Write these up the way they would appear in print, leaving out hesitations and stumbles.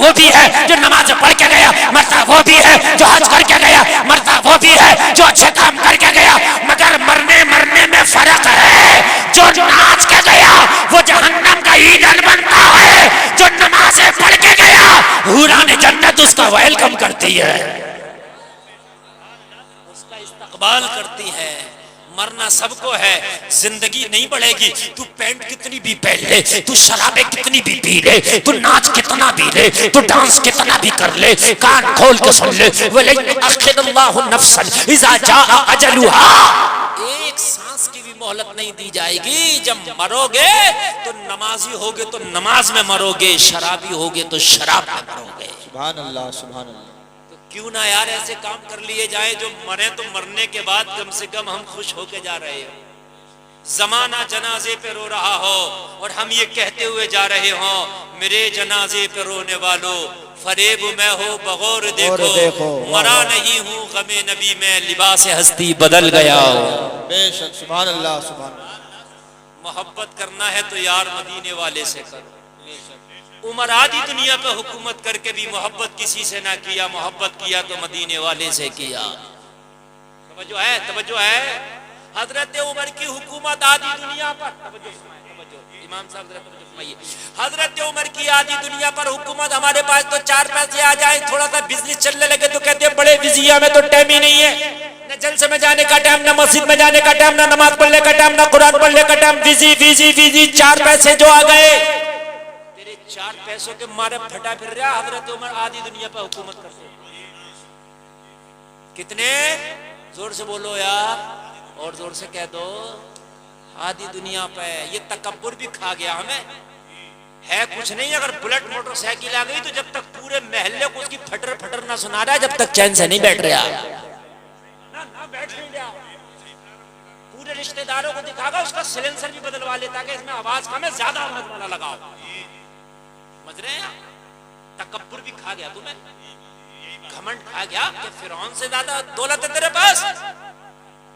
वो भी है जो नमाज पढ़ के गया, मरता वो भी है जो हज करके गया, मरता वो भी है जो अच्छे काम करके गया। मगर मरने मरने में फर्क है। जो नाच के गया वो जहन्नम का ईंधन बनता है, जो नमाजें पढ़ के गया हुराने जन्नत उसका वेलकम करती है, उसका इस्तकबाल करती है। मरना सबको है, जिंदगी नहीं बढ़ेगी। तू पैंट कितनी भी पहन ले, तू शराबे कितनी भी पी ले, तू नाच कितना भी ले, तू डांस कितना भी कर ले, कान खोल के सुन ले, वलयअखिरुल्लाहु नफ्सन इज़ा जाअ अजलुहा, एक सांस की भी मोहलत नहीं दी जाएगी। जब मरोगे तो नमाजी होगे तो नमाज में मरोगे, शराबी होगे तो शराब में मरोगे। सुभान अल्लाह, सुभान अल्लाह। क्यों ना यार ऐसे काम कर लिए जाए जो मरे तो मरने के बाद कम से कम हम खुश होके जा रहे हो। जमाना जनाजे पे रो रहा हो और हम ये कहते हुए जा रहे हो, मेरे जनाजे पे रोने वालों फरेब में हो बगौर देखो, मरा नहीं हूँ गमे नबी में, लिबास हस्ती बदल गया हो। बेशक, सुभान अल्लाह, सुभान अल्लाह। मोहब्बत करना है तो यार मदीने वाले से करो। उमर आधी दुनिया पे हुकूमत करके भी मोहब्बत किसी से ना किया, मोहब्बत किया तो मदीने वाले से किया। तवज्जो है, तवज्जो है। हजरत उमर की हुकूमत आधी दुनिया पर, तवज्जो इमाम साहब जरा तवज्जो फरमाइए। हजरत उमर की आधी दुनिया पर हुकूमत, हमारे पास तो चार पैसे आ जाए, थोड़ा सा बिजनेस चलने लगे तो कहते हैं बड़े बिजी में तो टाइम ही नहीं है, न जलसे में जाने का टाइम, न मस्जिद में जाने का टाइम, न नमाज पढ़ने का टाइम, न कुरान पढ़ने का टाइम, बिजी बिजी बिजी। चार पैसे जो आ गए, चार पैसों के मारे फटा फिर रहा। हजरत उमर आधी दुनिया पर हुकूमत करते, कितने जोर से बोलो यार, और जोर से कह दो, आधी दुनिया पे। ये तकब्बुर भी खा गया हमें, है कुछ नहीं। अगर बुलेट मोटरसाइकिल आ गई तो जब तक पूरे महल्ले को उसकी फटर फटर ना सुना रहा है, जब तक चैन से नहीं बैठ रहा, ना बैठ नहीं रहा। पूरे रिश्तेदारों को दिखागा, उसका सिलेंसर भी बदलवा लेता कि इसमें आवाज कम है, ज्यादा आवाज वाला लगाओ। समझ रहे हैं? तकब्बुर भी खा गया तुम्हें, घमंड खा गया कि फिरौन से ज्यादा दौलत है तेरे पास।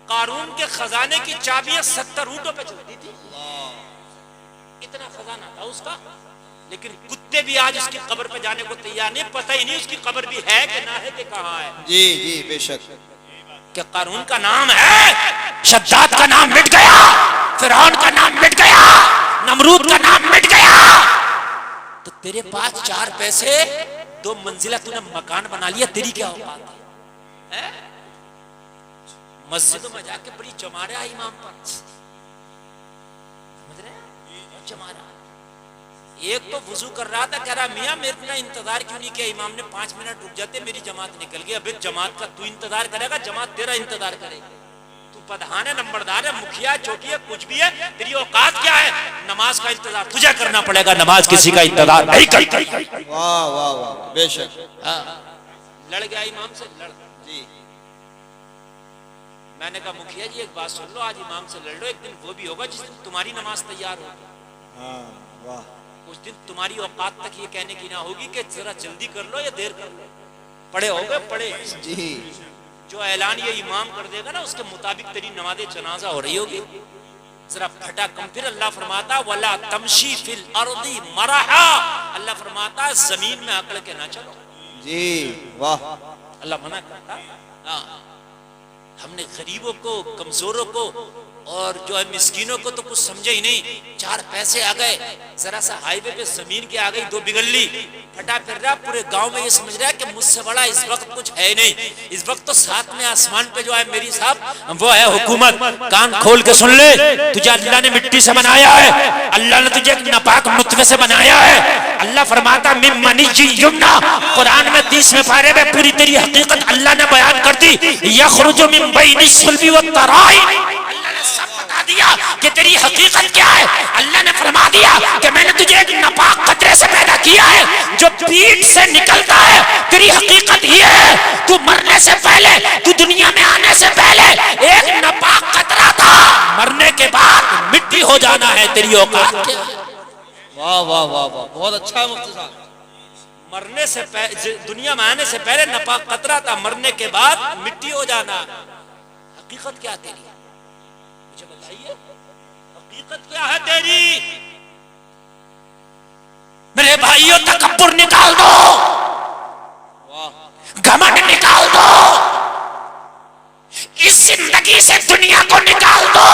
कारून के खजाने की चाबियां 70 ऊंटों पे चलती थी, इतना खजाना था उसका। लेकिन कुत्ते भी आज उसकी कब्र पे जाने को तैयार नहीं, पता ही नहीं उसकी कब्र भी है कि ना है कि कहाँ है। जी जी बेशक। कि कारून का नाम है, शद्दाद का नाम मिट गया, फिरौन का नाम मिट गया, नमरूद का नाम मिट गया। तो तेरे पास चार पैसे, 2 मंजिला तूने मकान बना लिया, तेरी क्या औकात है? मस्जिदों में जाके बड़ी जमा रहा इमाम पर, समझ रहे हैं? जमा रहा। एक तो वुजू कर रहा था, कह रहा मियाँ मेरे इतना इंतजार क्यों नहीं किया, इमाम ने 5 मिनट रुक जाते, मेरी जमात निकल गई। अबे जमात का तू इंतजार करेगा, जमात तेरा इंतजार करेगी। तू प्रधान है, नंबरदार है, मुखिया चौकी है, कुछ भी है, तेरी औकात क्या है? नमाज का इंतजार तुझे करना पड़ेगा, नमाज किसी का इंतजार नहीं करती। वाह वाह वाह, बेशक। लड़ गया इमाम से, लड़ जी। मैंने कहा मुखिया जी एक बात सुन लो, आज इमाम से लड़ लो, एक दिन वो भी होगा जिस दिन तुम्हारी नमाज तैयार होगी। हाँ, वाह। उस दिन तुम्हारी औकात तक ये कहने की ना होगी कि जरा जल्दी कर लो या देर कर लो, पढ़े हो गए पढ़े। जी। जो ऐलान ये इमाम कर देगा ना, उसके मुताबिक तेरी नमाज़े जनाजा हो रही होगी। जरा फटा कम। फिर अल्लाह फरमाता वला तमशी फिल अर्दी मरहा, अल्लाह फरमाता जमीन में अकड़ के ना चलो। जी वाह। अल्लाह मना करता। हाँ, हमने गरीबों को, कमजोरों को और जो है मिस्कीनों को तो कुछ समझे ही नहीं। 4 पैसे आ गए, जरा सा हाईवे पे जमीन के आ गई 2 बिगल्ली, फटा फिर रहा, पूरे गांव में ये समझ रहा है कि मुझसे बड़ा इस वक्त कुछ है नहीं। इस वक्त तो साथ में आसमान पे जो है मेरी साहब वो है हुकूमत। कान खोल के सुन ले, तुझे अल्लाह ने मिट्टी से बनाया है, अल्लाह ने तुझे एक नापाक नुत्फे से बनाया है। अल्लाह फरमाता मिन मनिय्यि युमना, कुरान में 30वें पारे में पूरी तेरी हकीकत अल्लाह ने बयान कर दी। यखरुजु मिन बैनि सुल्बि व तराई, अल्लाह ने सब बता दिया कि तेरी हकीकत क्या है। अल्लाह ने फरमा दिया कि मैंने तुझे एक नापाक कतरे से पैदा किया है जो पीठ से निकलता है। तेरी हकीकत ये है, तू मरने से पहले, तू दुनिया में आने से पहले एक नापाक कतरा था, मरने के बाद मिट्टी हो जाना है। तेरी औकात क्या है? वाह वाह वाह वाह, बहुत अच्छा मुफ्ती साहब। मरने से दुनिया में आने से पहले नापाक कतरा था, मरने के बाद मिट्टी हो जाना। हकीकत क्या तेरी, मुझे बताइए, हकीकत क्या है तेरी? मेरे भाइयों तकब्बुर निकाल दो, घमंड निकाल दो, इस जिंदगी से दुनिया को निकाल दो,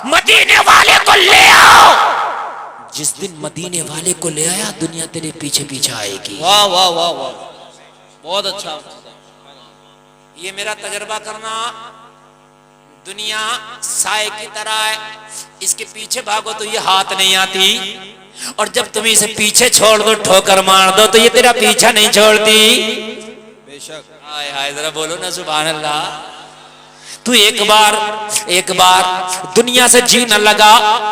मदीने वाले को ले आओ। जिस दिन मदीने वाले को ले आया दुनिया तेरे पीछे पीछे आएगी। वाह वाह वाह वाह, बहुत अच्छा। ये मेरा तजर्बा करना, दुनिया साए की तरह है, इसके पीछे भागो तो ये हाथ नहीं आती, और जब तुम इसे पीछे छोड़ दो, ठोकर मार दो, तो ये तेरा पीछा नहीं छोड़ती। बेशक। हाय हाय, जरा बोलो ना सुभान अल्लाह। तू एक बार दुनिया से जी न लगा,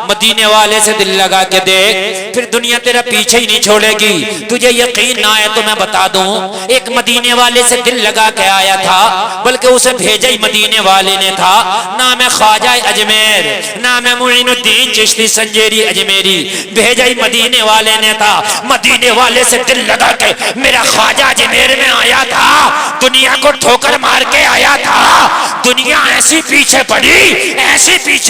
मदीने वाले से दिल लगा के देख, फिर दुनिया तेरा पीछे ही नहीं छोड़ेगी। तुझे यकीन ना आए तो मैं बता दूं, एक मदीने वाले से दिल लगा के आया था, बल्कि उसे भेजा ही मदीने वाले ने था। नाम है ख्वाजा अजमेर, नाम है मुइनुद्दीन चिश्ती संजेरी अजमेरी, भेजा ही मदीने वाले ने था। मदीने वाले से दिल लगा के मेरा ख्वाजा अजमेर में आया था, दुनिया को ठोकर मार के आया था। दुनिया ऐसी पीछे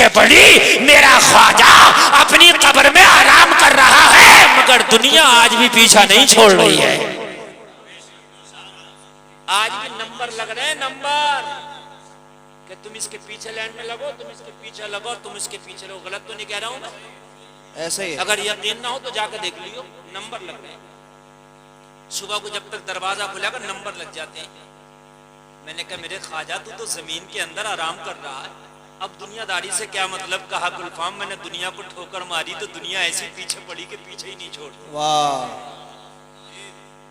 पड़ी, मेरा ख्वाजा अपनी कब्र में आराम कर रहा है, मगर दुनिया आज भी पीछा नहीं छोड़ रही है। आज भी नंबर लग रहे हैं, नंबर कि तुम इसके पीछे लाइन में लगो, तुम इसके पीछे लगो, तुम इसके पीछे लगो। गलत तो नहीं कह रहा हूं मैं? ऐसे ही है। अगर यकीन ना हो तो जाकर देख लियो, नंबर लग रहे हैं। सुबह को जब तक दरवाजा खुलेगा नंबर लग जाते हैं। मैंने कहा मेरे ख्वाजा तू तो जमीन के अंदर आराम कर रहा है, अब दुनियादारी से क्या मतलब? कहा गुलफाम मैंने दुनिया को ठोकर मारी तो दुनिया ऐसी पीछे पड़ी कि पीछे ही नहीं छोड़। वाह,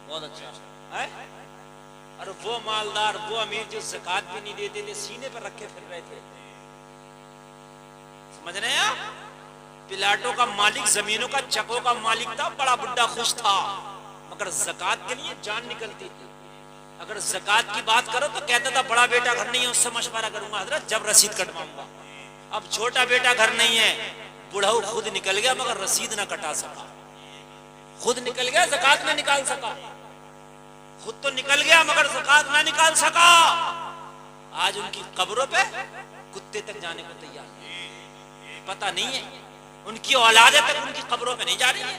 बहुत अच्छा है। और वो मालदार, वो अमीर जो ज़कात भी नहीं देते थे, सीने पर रखे फिर रहे थे, समझ रहे हैं आप? प्लाटों का मालिक, जमीनों का, चकों का मालिक था, बड़ा बुड्ढा खुश था, मगर ज़कात के लिए जान निकलती थी। अगर ज़कात की बात करो तो कहता था बड़ा बेटा घर नहीं है, उससे मशवरा करूंगा हजरत जब रसीद कटवाऊंगा। अब छोटा बेटा घर नहीं है, बुढ़ाऊ खुद निकल गया मगर रसीद ना कटा सका, खुद निकल गया ज़कात ना निकाल सका, खुद तो निकल गया मगर ज़कात ना निकाल सका। आज उनकी कब्रों पे कुत्ते तक जाने को तैयार नहीं, पता नहीं है उनकी औलादें तक उनकी कब्रों पे नहीं जा रही है,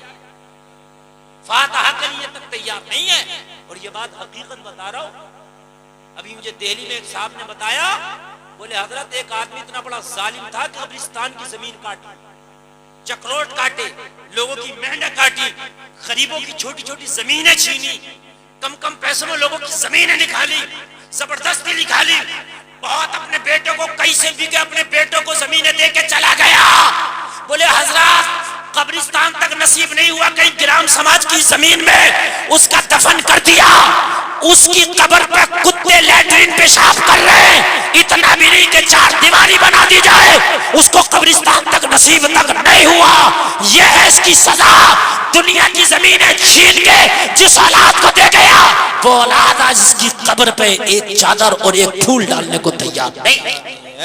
फातिहा के लिए तक तैयार नहीं है। और ये बात हकीकत बता रहा हूं। अभी मुझे दिल्ली में एक साहब ने बताया, बोले हजरत एक आदमी इतना बड़ा जालिम था कि कब्रिस्तान की जमीन काटी, चक्रोट काटे, लोगों की मेहनत काटी, गरीबों की छोटी छोटी जमीनें छीनी, कम कम पैसों में लोगों की जमीनें निकाली, जबरदस्ती निकाली, बहुत अपने बेटों को कैसे भी के अपने बेटों को जमीनें दे के चला गया। बोले हजरत कब्रिस्तान तक नसीब नहीं हुआ, कहीं ग्राम समाज की जमीन में उसका दफन कर दिया, उसकी कब्र पे कुत्ते लैट्रिन पेशाब कर रहे हैं, इतना भी नहीं कि चार दीवारी बना दी जाए, उसको कब्रिस्तान तक नसीब तक नहीं हुआ। यह है इसकी सजा। दुनिया की जमीनें छीन के जिस औलाद को दे गया, वो औलाद आज इसकी कब्र पे एक चादर और एक फूल डालने को तैयार नहीं।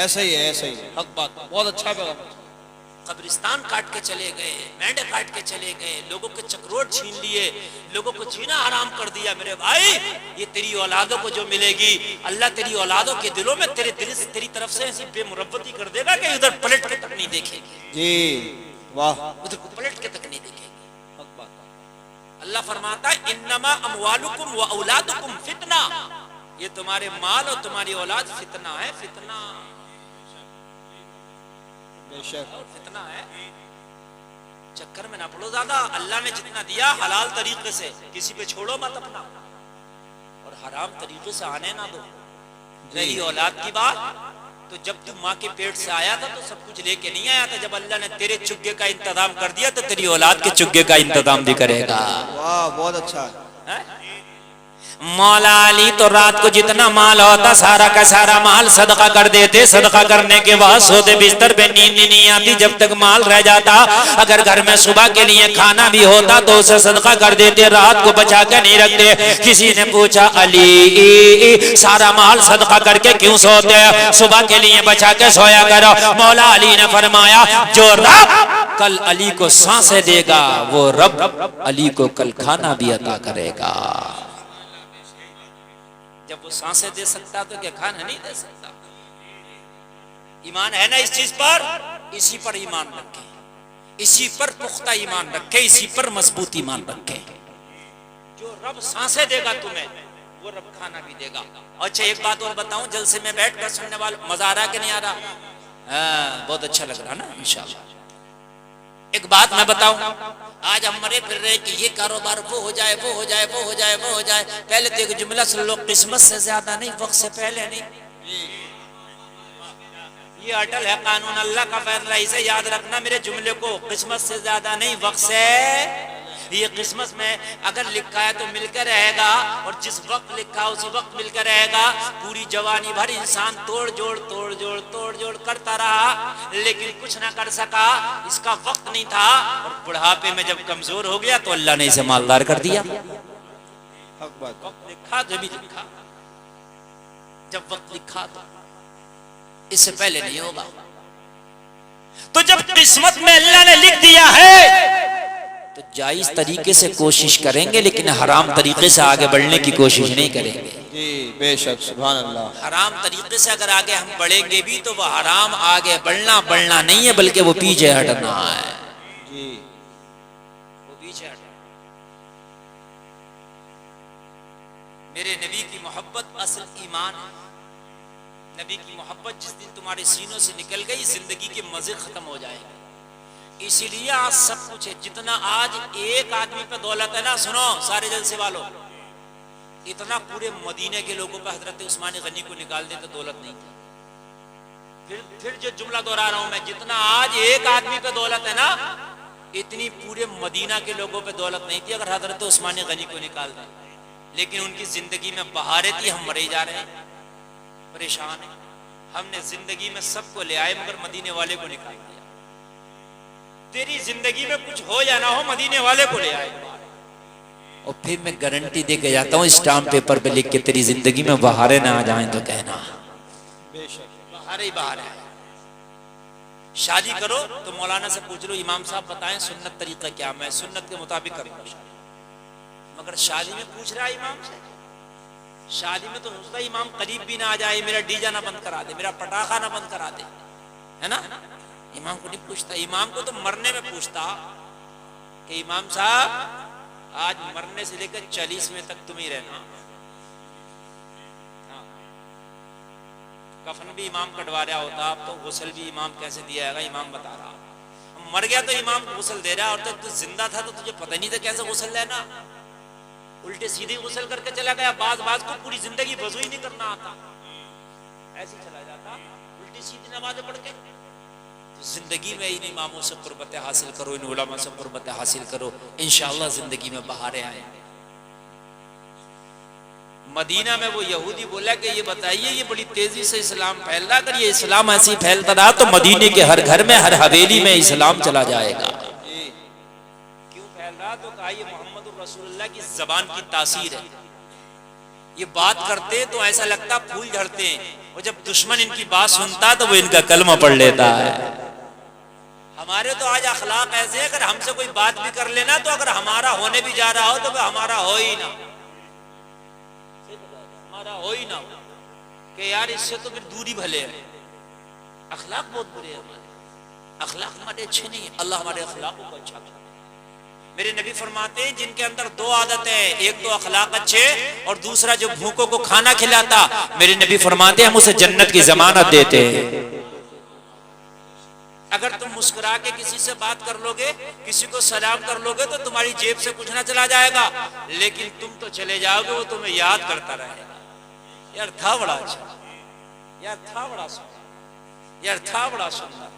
ऐसे ही है, ऐसे ही है। हक बात, बहुत अच्छा पैगाम। कब्रिस्तान काट के चले गए, मेंढे काट के चले गए, लोगों के चक्रोट छीन लिए, लोगों को जीना हराम कर दिया। मेरे भाई ये तेरी औलादों को जो मिलेगी, अल्लाह तेरी औलादों के दिलों में तेरे दिल से तेरी तरफ से ऐसी बेमुरब्बती कर देगा कि उधर पलट के तक नहीं देखेगी। जी वाह, उधर पलट के तक नहीं देखेगी। अल्लाह फरमाता है इन्नमा अमवालुकुम व औलादुकुम फितना, ये तुम्हारे माल और तुम्हारी औलाद फितना है, फितना फितना है। चक्कर में ना पड़ो ज्यादा, अल्लाह ने जितना दिया हलाल तरीके से, किसी पे छोड़ो मत अपना, और हराम तरीके से आने ना दो। रही औलाद की बात, तो जब तू माँ के पेट से आया था तो सब कुछ लेके नहीं आया था, जब अल्लाह ने तेरे चुग्गे का इंतजाम कर दिया तो तेरी औलाद के चुग्गे का इंतजाम भी करेगा। वाह, बहुत अच्छा है। मौला अली तो रात को जितना माल होता सारा का सारा माल सदका कर देते, सदका करने के बाद सोते बिस्तर पे नींद नहीं आती जब तक माल रह जाता। अगर घर में सुबह के लिए खाना भी होता तो उसे सदका कर देते, रात को बचा के नहीं रखते। किसी ने पूछा अली सारा माल सदका करके क्यों सोते, सुबह के लिए बचा के सोया करो। मौला अली ने फरमाया जो रब कल अली को सांसें देगा वो रब अली को कल खाना भी अता करेगा। जब वो सांसें दे सकता तो क्या खाना नहीं दे सकता? ईमान है ना इस चीज पर, इसी पर ईमान रखें। इसी पर पुख्ता ईमान रखे, इसी पर मजबूत ईमान रखे। जो रब सांसें देगा तुम्हें, वो रब खाना भी देगा। अच्छा एक बात और बताऊं, जलसे में बैठ कर सुनने वाले मजा आ रहा कि नहीं आ रहा? हाँ, बहुत अच्छा लग रहा ना इंशाल्लाह। एक बात मैं बताऊं, आज हम मरे फिर रहे कि ये कारोबार वो हो जाए, वो हो जाए, वो हो जाए, वो हो जाए। पहले तो एक जुमला सुन लो, किस्मत से ज्यादा नहीं, वक्त से पहले नहीं। ये अटल है कानून, अल्लाह का फैसला, इसे याद रखना मेरे जुमले को। किस्मत से ज्यादा नहीं, वक्त से। ये किस्मत में अगर लिखा है तो मिलकर रहेगा, और जिस वक्त लिखा उसी वक्त मिलकर रहेगा। पूरी जवानी भर इंसान तोड़ जोड़ करता रहा, लेकिन कुछ ना कर सका, इसका वक्त नहीं था। और बुढ़ापे में जब कमजोर हो गया तो अल्लाह ने इसे मालदार कर दिया। वक्त लिखा जब भी लिखा, जब वक्त लिखा तो इससे पहले नहीं होगा। तो जब किस्मत में अल्लाह ने लिख दिया है तो जायज तरीके से कोशिश करेंगे, लेकिन हराम तरीके से आगे बढ़ने की कोशिश नहीं करेंगे। जी बेशक, सुभान अल्लाह। हराम तरीके से अगर आगे हम बढ़ेंगे भी तो वह हराम आगे बढ़ना नहीं है, बल्कि वो पीछे हटना है। जी वो पीछे हटना। मेरे नबी की मोहब्बत असल ईमान है। नबी की मोहब्बत जिस दिन तुम्हारे सीनों से निकल गई, जिंदगी के मजे खत्म हो जाएंगे। इसीलिए आज सब कुछ है। जितना आज एक आदमी पे दौलत है ना, सुनो सारे जलसे वालों, इतना पूरे मदीने के लोगों पे हजरत उस्मान गनी को निकाल दे तो दौलत नहीं थी। फिर जो जुमला दोहरा रहा हूं मैं, जितना आज एक आदमी पे दौलत है ना, इतनी पूरे मदीना के लोगों पे दौलत नहीं थी अगर हजरत उस्मान गनी को निकाल दे। लेकिन उनकी जिंदगी में बहारें थी, हम मरे जा रहे हैं, परेशान है। हमने जिंदगी में सबको ले आए मगर मदीने वाले को निकाल दिया। तेरी जिंदगी में कुछ हो या ना हो, मदीने वाले को ले आए। और फिर मैं गारंटी दे के जाता हूँ, स्टाम्प पेपर पे लिख के, तेरी जिंदगी में बहारें ना आ जाएं तो कहना बहारें ही बहारें। शादी करो तो मौलाना से पूछ लो, इमाम साहब बताएं सुन्नत तरीका क्या, मैं सुन्नत के मुताबिक करूंगा शादी। मगर शादी में पूछ रहा है इमाम से, शादी में तो सोचता है इमाम करीब भी ना आ जाए, मेरा डीजा ना बंद करा दे, मेरा पटाखा ना बंद करा दे, है ना। इमाम को नहीं पूछता, इमाम को तो मरने में पूछता कि इमाम साहब आज मरने से लेकर 40वें तक तुम ही रहना। कफन भी इमाम कटवा रहा होता, अब तो गुस्ल भी इमाम कैसे दिया है इमाम बता रहा। मर गया तो इमाम गुस्ल दे रहा, और तू जिंदा था तो तुझे पता नहीं था कैसे गुस्ल लेना। उल्टे सीधे गुस्ल करके चला गया। बाज को पूरी जिंदगी वजू ही नहीं करना आता, ऐसे चला जाता उल्टी सीधी नमाज़ें पढ़ के। तो जिंदगी में इन इमामों से कुर्बत हासिल करो, इन उलमा से कुर्बत हासिल करो, इंशाअल्लाह जिंदगी में बहारें आएंगे। मदीना में वो यहूदी बोला कि ये बताइए, ये बड़ी तेजी से इस्लाम फैल रहा, अगर ये इस्लाम ऐसी फैलता रहा तो मदीने के हर घर में, हर हवेली में इस्लाम चला जाएगा। क्यों फैल रहा? तो कहा ये मोहम्मद रसूलुल्लाह की जबान की तासीर है। ये बात करते तो ऐसा लगता फूल झड़ते हैं, और जब दुश्मन इनकी बात सुनता तो वो इनका कलमा पढ़ लेता है। हमारे तो आज अखलाक ऐसे है, अगर हमसे कोई बात भी कर लेना तो अगर हमारा होने भी जा रहा हो तो हमारा हो ही ना, हमारा हो ही ना कि यार इससे तो फिर दूरी भले है। अखलाक बहुत बुरे हैं हमारे, अखलाक हमारे अच्छे नहीं है। अल्लाह हमारे अखलाकों को अच्छा करे। मेरे नबी फरमाते हैं जिनके अंदर दो आदतें हैं, एक तो अखलाक अच्छे और दूसरा जो भूखों को खाना खिलाता, मेरे नबी फरमाते हैं हम उसे जन्नत की जमानत देते हैं। अगर तुम मुस्कुरा के किसी से बात कर लोगे, किसी को सलाम कर लोगे तो तुम्हारी जेब से कुछ ना चला जाएगा, लेकिन तुम तो चले जाओगे, वो तुम्हें याद करता रहेगा। यार था बड़ा अच्छा, यार था बड़ा सुंदर, यार था बड़ा सुंदर,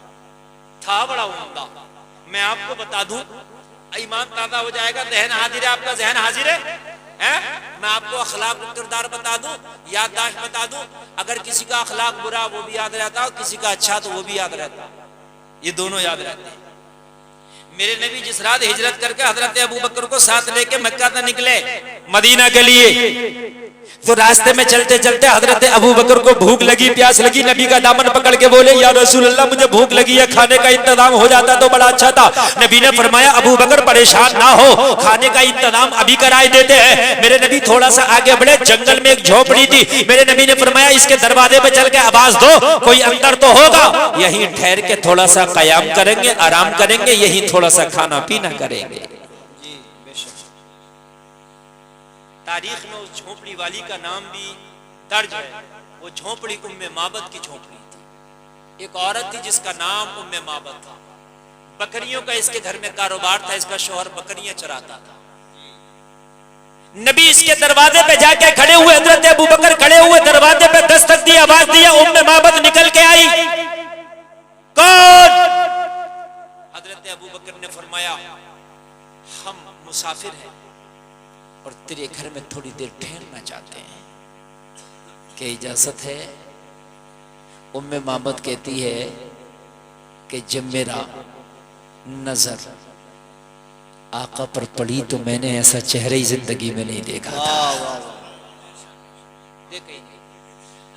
था बड़ा उम्दा। मैं आपको बता दूं, ईमान ताज़ा हो जाएगा। जहन हाजिर है आपका, जहन हाजिर है? मैं आपको अखलाक और किरदार बता दूं, याददाश्त बता दूं। अगर किसी का अखलाक बुरा वो भी याद रहता और किसी का अच्छा तो वो भी याद रहता, ये दोनों याद रहते हैं। मेरे नबी जिस रात हिजरत करके हजरत अबू बकर को साथ लेके मक्का से निकले मदीना के लिए, तो रास्ते में चलते चलते हजरत अबू बकर को भूख लगी, प्यास लगी। नबी का दामन पकड़ के बोले, या रसूल अल्लाह मुझे भूख लगी है, खाने का इंतजाम हो जाता तो बड़ा अच्छा था। नबी ने फरमाया, अबू बकर परेशान ना हो, खाने का इंतजाम अभी कराए देते हैं। मेरे नबी थोड़ा सा आगे बढ़े, जंगल में एक झोपड़ी थी। मेरे नबी ने फरमाया, इसके दरवाजे पे चल के आवाज दो, कोई अंदर तो होगा। यहीं ठहर के थोड़ा सा कयाम करेंगे, आराम करेंगे, यहीं थोड़ा सा खाना पीना करेंगे। तारीख में उस झोपड़ी वाली का नाम भी दर्ज है। वो झोपड़ी उम्मे माबद की झोपड़ी थी। एक औरत थी जिसका नाम उम्मे माबद था। बकरियों का इसके घर में कारोबार था, इसका शौहर बकरियां चराता था। नबी इसके दरवाजे पे जाके खड़े हुए, हजरत अबू बकर खड़े हुए, दरवाजे पे दस्तक दी, आवाज दिया, उम्मे माबद निकल के आई। कौन? हजरत अबू बकर ने फरमाया, हम मुसाफिर हैं और तेरे घर में थोड़ी देर ठहरना चाहते हैं, क्या इजाजत है? उम्मे माबद कहती है कि जब मेरा नजर आका पर पड़ी तो मैंने ऐसा चेहरा ही जिंदगी में नहीं देखा था।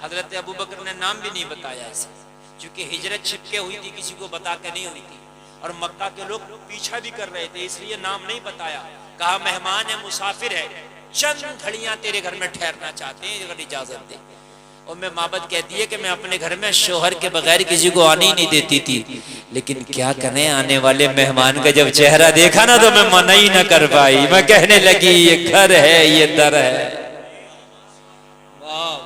हजरत अबू बकर ने नाम भी नहीं बताया ऐसा, क्योंकि हिजरत छिपके हुई थी, किसी को बता के नहीं हुई थी, और मक्का के लोग पीछा भी कर रहे थे, इसलिए नाम नहीं बताया। कहा मेहमान है, मुसाफिर है, चंद घड़ियां तेरे घर में ठहरना चाहते हैं, अगर इजाजत दे। उम्मे माबद कहती है कि मैं अपने घर में शोहर के बगैर किसी को आने ही नहीं देती थी, लेकिन क्या करें, आने वाले मेहमान का जब चेहरा देखा ना तो मैं मना ही ना कर पाई। मैं कहने लगी, ये घर है, ये दर है,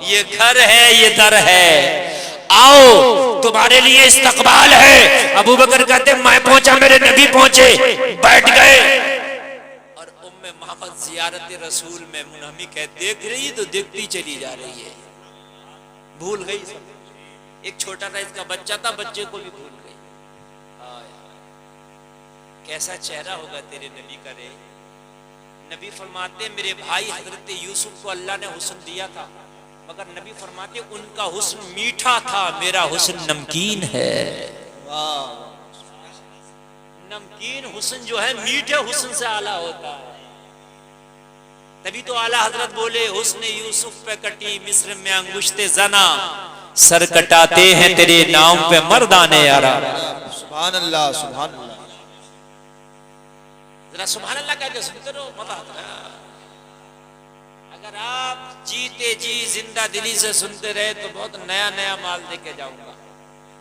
ये घर है, ये दर है, आओ तुम्हारे लिए इस्तकबाल है। अबू बकर कहते मैं पहुंचा, मेरे नबी पहुंचे, बैठ गए, और उम्मे माबद जियारत रसूल में मुनहमिक है, देख रही तो देखती चली जा रही है, भूल गई। एक छोटा सा इसका बच्चा था, बच्चे को भी भूल गई। कैसा चेहरा होगा तेरे नबी का रे। नबी फरमाते, मेरे भाई हजरत यूसुफ को अल्लाह ने हुस्न दिया था, मगर नबी फरमाते उनका हुस्न मीठा था, मेरा हुस्न नमकीन है। नमकीन हुस्न जो है मीठे हुस्न से आला होता है। तभी तो आला हजरत बोले, हुस्न यूसुफ पे कटी मिस्र में अंगुश्ते जना, सर कटाते हैं तेरे नाम पे मर्दाने यारा। सुभान अल्लाह, सुभान अल्लाह। जरा सुभान अल्लाह कहते सुनते रहो, मजा आता है। अगर आप जीते जी जिंदा दिली से सुनते रहे तो बहुत नया नया माल देके जाऊंगा,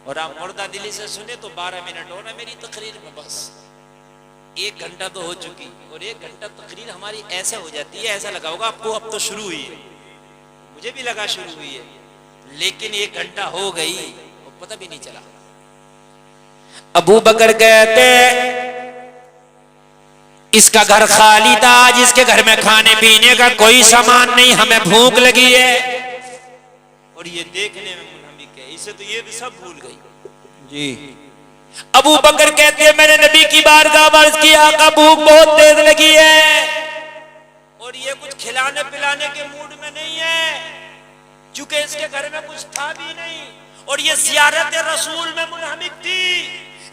और आप मुर्दा दिली से सुने तो 12 मिनट होना मेरी तकरीर में, बस 1 घंटा तो हो चुकी, और 1 घंटा तकरीर हमारी ऐसे हो जाती है, ऐसा लगा होगा आपको अब तो शुरू हुई है, मुझे भी लगा शुरू हुई है, लेकिन 1 घंटा हो गई और पता भी नहीं चला। अबू बकर कहते, इसका घर खाली था, आज इसके घर में खाने पीने का कोई सामान नहीं, हमें भूख लगी है। और ये देखने में मुनहमिक है, इसे तो ये भी सब भूल गई जी। अबू बकर कहते हैं, मैंने नबी की बारगाह में अर्ज किया, आका भूख बहुत तेज लगी है, और ये कुछ खिलाने पिलाने के मूड में नहीं है, क्योंकि इसके घर में कुछ था भी नहीं, और ये जियारत रसूल में मुनहमिक थी,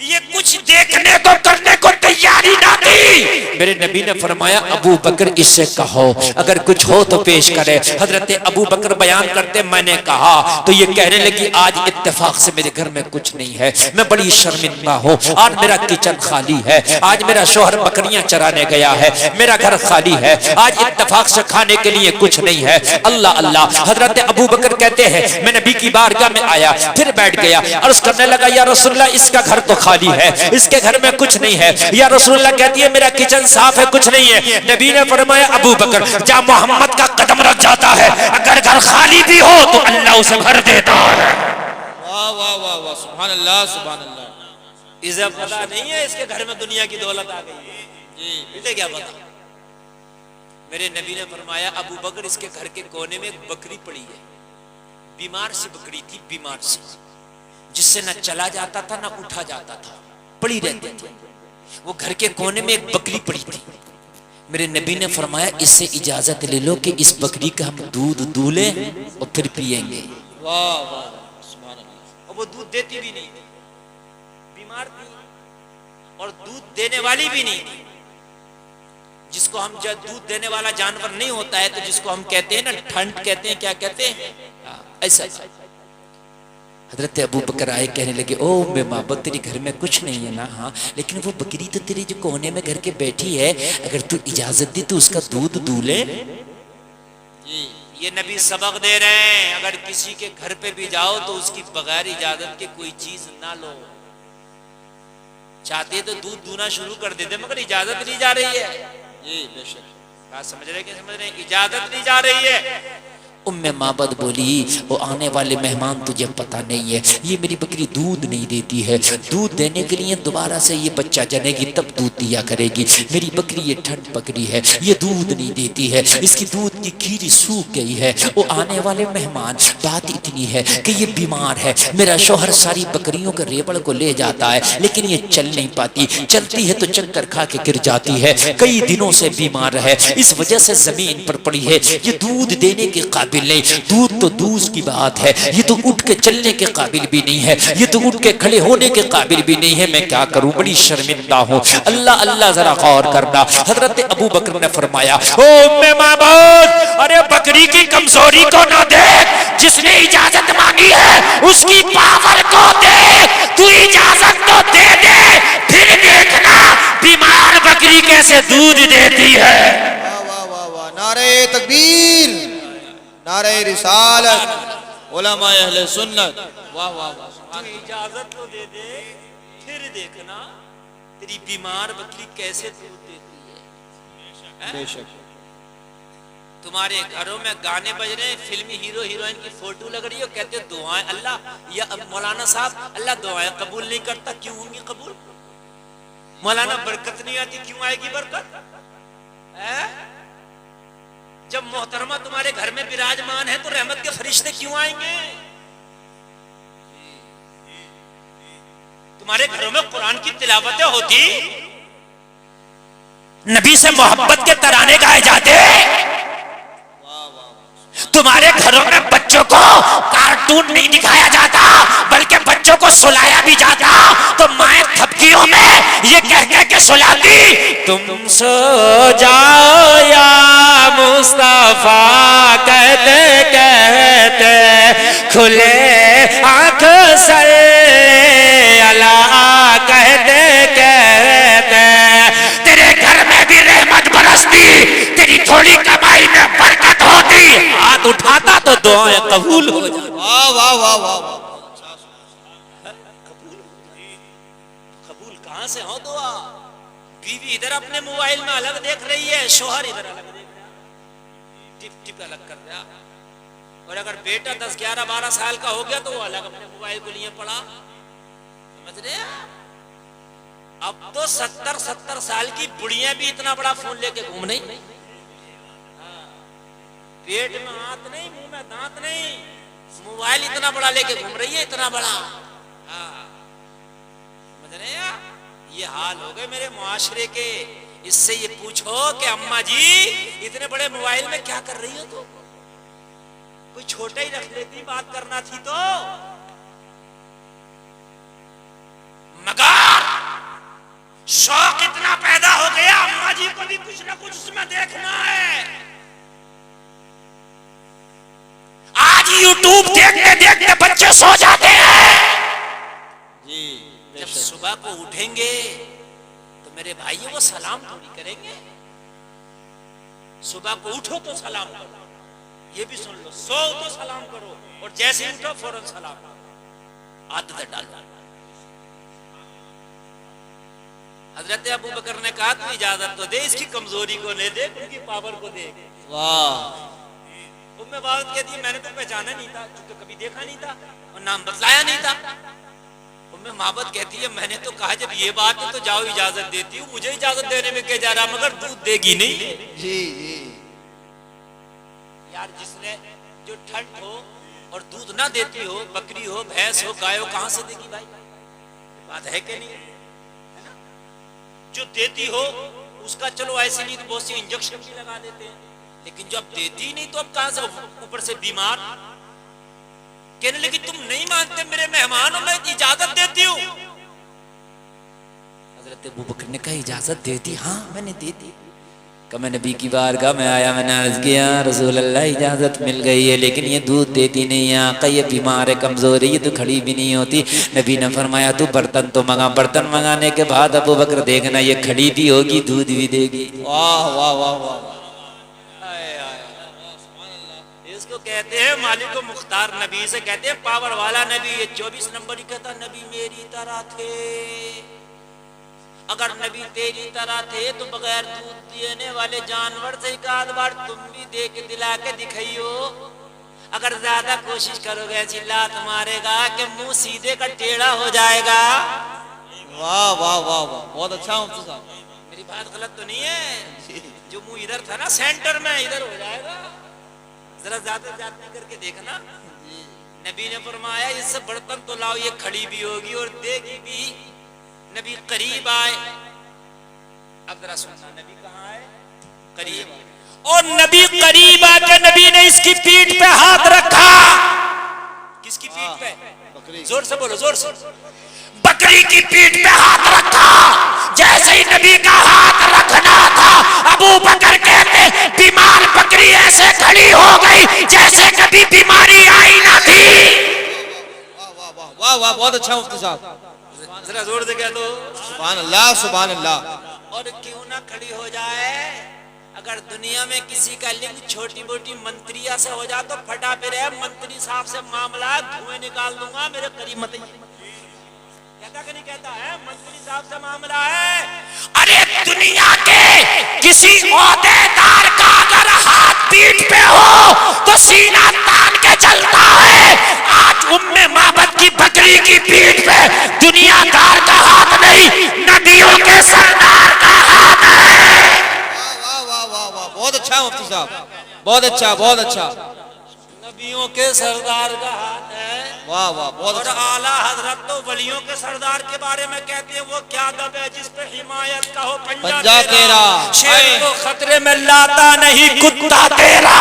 ये कुछ देखने को करने को तैयारी ना थी। मेरे नबी ने फरमाया, अबू बकर इससे कहो अगर कुछ हो तो पेश करे। हजरत अबू बकर बयान करते, मैंने कहा तो ये कहने लगी, आज इत्तेफाक से मेरे घर में कुछ नहीं है, मैं बड़ी शर्मिंदा हूँ, आज मेरा किचन खाली है, आज मेरा शौहर बकरियां चराने गया है, मेरा घर खाली है, आज इत्तेफाक से खाने के लिए कुछ नहीं है। अल्लाह अल्लाह। हजरत अबू बकर कहते हैं, मैं नबी की बारगाह में आया, फिर बैठ गया, अर्ज करने लगा, या रसूलल्लाह इसका घर तो खाली है, इसके घर में कुछ नहीं है। या रसूलल्लाह कहती है, मेरा किचन साफ है, कुछ नहीं है। नबी ने फरमाया, अबू बकर जहाँ मोहम्मद का कदम रख जाता है, अगर घर खाली भी हो तो अल्लाह उसे भर देता है। वाह वाह वाह वाह, सुभान अल्लाह, सुभान अल्लाह। इसे पता नहीं है इसके घर में दुनिया की दौलत आ गई है जी, इसे क्या पता। मेरे नबी ने फरमाया, अबू बकर इसके घर के कोने में एक बकरी पड़ी है, बीमार सी बकरी थी, बीमार सी, जिससे न चला जाता था न उठा जाता था, पड़ी रहती थी। वो घर के कोने में एक बकरी पड़ी थी। मेरे नबी ने फरमाया, इससे इजाजत ले लो कि इस बकरी का हम दूध दूले और फिर पिएंगे। वाह वाह, सुभान अल्लाह। और वो दूध देती भी नहीं थी, बीमार थी और दूध देने वाली भी नहीं थी। जिसको हम जब दूध देने वाला जानवर नहीं होता है तो जिसको हम कहते हैं ना ठंड कहते हैं, क्या कहते हैं, ऐसा। हजरत अबू बकर आए, कहने लगे ओ मैं मोहब्बत तेरे घर में कुछ नहीं है ना? हाँ, लेकिन वो बकरी तो तेरे जो कोने में घर के बैठी है, अगर तू इजाजत दी तो उसका दूध दूले। ये नबी सबक दे रहे हैं, अगर किसी के घर पे भी जाओ तो उसकी बगैर इजाजत के कोई चीज ना लो। चाहते तो दूध दूना शुरू कर देते, मगर इजाजत नहीं जा रही है। जी बेशक, बात समझ रहे कि समझ रहे? इजाजत नहीं जा रही है। उम्मे माबद बोली, वो आने वाले मेहमान तुझे पता नहीं है, ये मेरी बकरी दूध नहीं देती है, दूध देने के लिए दोबारा से ये बच्चा जनेगी तब दूध दिया करेगी। मेरी बकरी ये ठंड बकरी है, ये दूध नहीं देती है, इसकी दूध की खीरी सूख गई है। वो आने वाले मेहमान, बात इतनी है कि ये बीमार है, मेरा शौहर सारी बकरियों के रेबड़ को ले जाता है, लेकिन ये चल नहीं पाती, चलती है तो चक्कर खा के गिर जाती है, कई दिनों से बीमार है, इस वजह से जमीन पर पड़ी है, ये दूध देने के काबिल नहीं। दूध तो दूध की बात है, ये तो उठ के चलने के काबिल भी नहीं है, ये तो उठ के खड़े होने के काबिल भी नहीं है, मैं क्या करूं, बड़ी शर्मिंदा हूं। अल्लाह अल्लाह, जरा गौर करना। हजरत अबू बकर ने फरमाया, ओ उम्मे माबूद, अरे बकरी की कमजोरी को ना देख, जिसने इजाजत मांगी है उसकी पावर को देख, तू इजाजत तो दे दे, फिर देखना बीमार बकरी कैसे दूध देती है। वाह वाह वाह वाह, नारे तकबीर, नारे रिसालत, उलमा अहले सुन्नत, वाह वाह वाह। तू इजाजत तो दे दे, फिर देखना तेरी बीमार बकरी कैसे दूध देती है। बेशक, तुम्हारे घरों में गाने बज रहे हैं, फिल्मी हीरो हीरोइन की फोटो लग रही हो, कहते हो दुआएं अल्लाह, या मौलाना साहब अल्लाह दुआएं कबूल नहीं करता, क्यों होंगी कबूल? मौलाना बरकत नहीं आती, क्यों आएगी बरकत? जब मोहतरमा तुम्हारे घर में विराजमान है तो रहमत के फरिश्ते क्यों आएंगे? तुम्हारे घरों में कुरान की तिलावतें होती, नबी से मोहब्बत के तराने गाए जाते, तुम्हारे घरों में बच्चों को कार्टून नहीं दिखाया जाता बल्कि बच्चों को सुलाया भी जाता, तो माए थपकियों में ये कह के सुलाती, तुम सो जाओ या मुस्तफा, कहते कहते खुले आंख सर अला, कहते कहते तेरे घर में भी रहमत बरसती, तेरी थोड़ी कमाई में बरकत होती, हाथ उठाता तो दुआएं कबूल हो जाती। वाह वाह वाह वाह, कबूल कहां से हो दुआ? बीवी इधर अपने मोबाइल में अलग देख रही है, शोहर इधर अलग देख रहा है, टिप टिप अलग कर रहा। और अगर बेटा 10, 11, 12 साल का हो गया तो वो अलग अपने मोबाइल को लिए पड़ा। समझ रहे हैं? अब तो 70 साल की बुढ़ियां भी इतना बड़ा फोन लेके घूम नहीं, पेट में हाथ नहीं, मुंह में दांत नहीं, मोबाइल इतना बड़ा लेके घूम रही है, इतना बड़ा। समझ रहे हैं? ये हाल हो गए मेरे मुआशरे के। इससे ये पूछो कि अम्मा जी इतने बड़े मोबाइल में क्या कर रही हो? तो कोई छोटा ही रख लेती, बात करना थी तो। मगर शौक इतना पैदा हो गया, अम्मा जी को भी कुछ ना कुछ उसमें देखना है। आज यूट्यूब देखते देखते बच्चे सो जाते हैं। जी, जब सुबह को उठेंगे तो मेरे भाइयों वो सलाम थोड़ी करेंगे। सुबह को उठो तो सलाम करो, ये भी सुन लो, सो तो सलाम करो, और जैसे ही उठो फौरन सलाम। आदत डालो। हजरत अबू बकर ने कहा तू इजाजत तो दे, इसकी कमजोरी को ले दे, उनकी पावर को दे। वाह, उम्मे बात कहती है मैंने तो पहचाना नहीं था, क्योंकि कभी देखा नहीं था और नाम बतलाया नहीं था। उम्मे माबद कहती है मैंने तो कहा जब ये बात है तो जाओ इजाजत देती हूँ, मुझे इजाजत देने में क्या जा रहा, मगर दूध देगी नहीं। जी जी, यार जिसने जो ठंड हो और दूध ना देती हो, बकरी हो, भैंस हो, गाय हो, कहां से देगी भाई? बात है कि नहीं? है ना? जो देती हो उसका चलो ऐसे नहीं तो बहुत सी इंजेक्शन भी लगा देते हैं, लेकिन जब देती नहीं तो अब कहां से, ऊपर से बीमार। कहने लगी तुम नहीं मानते मेरे मेहमान हो, मैं इजाजत देती हूँ। हजरत अबू बकर ने कहा इजाजत दे दी? हाँ मैंने दे दी। मैं नबी की बारगाह में आया, मैंने अर्ज किया रसूल अल्लाह इजाज़त मिल गई है लेकिन ये दूध देती नहीं है आका, ये बीमार है कमज़ोर है, ये तो खड़ी भी नहीं होती। नबी ने फरमाया तू बर्तन तो मंगा, बर्तन मंगाने के बाद अबू बकर देखना ये खड़ी भी होगी दूध भी देगी। वाह वाह वाह वाह। इसको कहते हैं मालिक मुख्तार नबी से कहते हैं पावर वाला नबी। ये 24 नंबर ही कहता नबी मेरी तरह थे। अगर नबी तेरी तरह थे तो बगैर दूध देने वाले जानवर से एक आध बार तुम भी दे के दिला के दिखाइयो। अगर ज्यादा कोशिश करोगे ऐसी लात मारेगा कि मुंह सीधे का टेढ़ा हो जाएगा। वाह वाह वाह वाह, बहुत अच्छा मुफ्ती साहब। मेरी बात गलत तो नहीं है? जो मुंह इधर था ना सेंटर में, इधर हो जाएगा। जरा ज्यादा जाती करके देखना। नबी ने फरमाया इससे बर्तन तो लाओ, ये खड़ी भी होगी और देगी भी। नबी करीब आए। अब जरा सुनना, नबी कहाँ आए? करीब। और नबी करीब आके नबी ने इसकी पीठ पे हाथ रखा। किसकी पीठ पे? बकरी। जोर से बोलो, जोर से। बकरी की पीठ पे हाथ रखा। जैसे ही नबी का हाथ रखना था अबू बकर कहते बीमार बकरी ऐसे खड़ी हो गई जैसे कभी बीमारी आई ना थी। वाह वाह वाह वाह वाह, बहुत अच्छा मुफ्ती साहब। जरा जोर से कह दो सुभान अल्लाह सुभान अल्लाह। और क्यों ना खड़ी हो जाए? अगर दुनिया में किसी का लिंग छोटी मोटी मंत्रिया से हो जाए तो फटा पे रहे, मंत्री साहब से मामला धुएं निकाल दूंगा, मेरे करीब मत आइए। कहता कि नहीं कहता है? मंत्री साहब से मामला है। अरे दुनिया के किसी ओहदेदार का अगर हाथ पीठ पे हो तो सीना तान के चलता है। आज उम्मे माबद की बकरी की पीठ पे दुनियादार का हाथ नहीं, नबियों के सरदार का हाथ है। वाह वाह वाह वाह, बहुत अच्छा मुफ्ती साहब, बहुत अच्छा बहुत अच्छा। नबियों के सरदार का हाथ है। वाह वाह, बहुत और अच्छा। आला हजरत तो वलियों के सरदार के बारे में कहते हैं वो क्या दब है जिस पे हिमायत का हो पंजा तेरा। शेर को खतरे में लाता नहीं कुत्ता तेरा।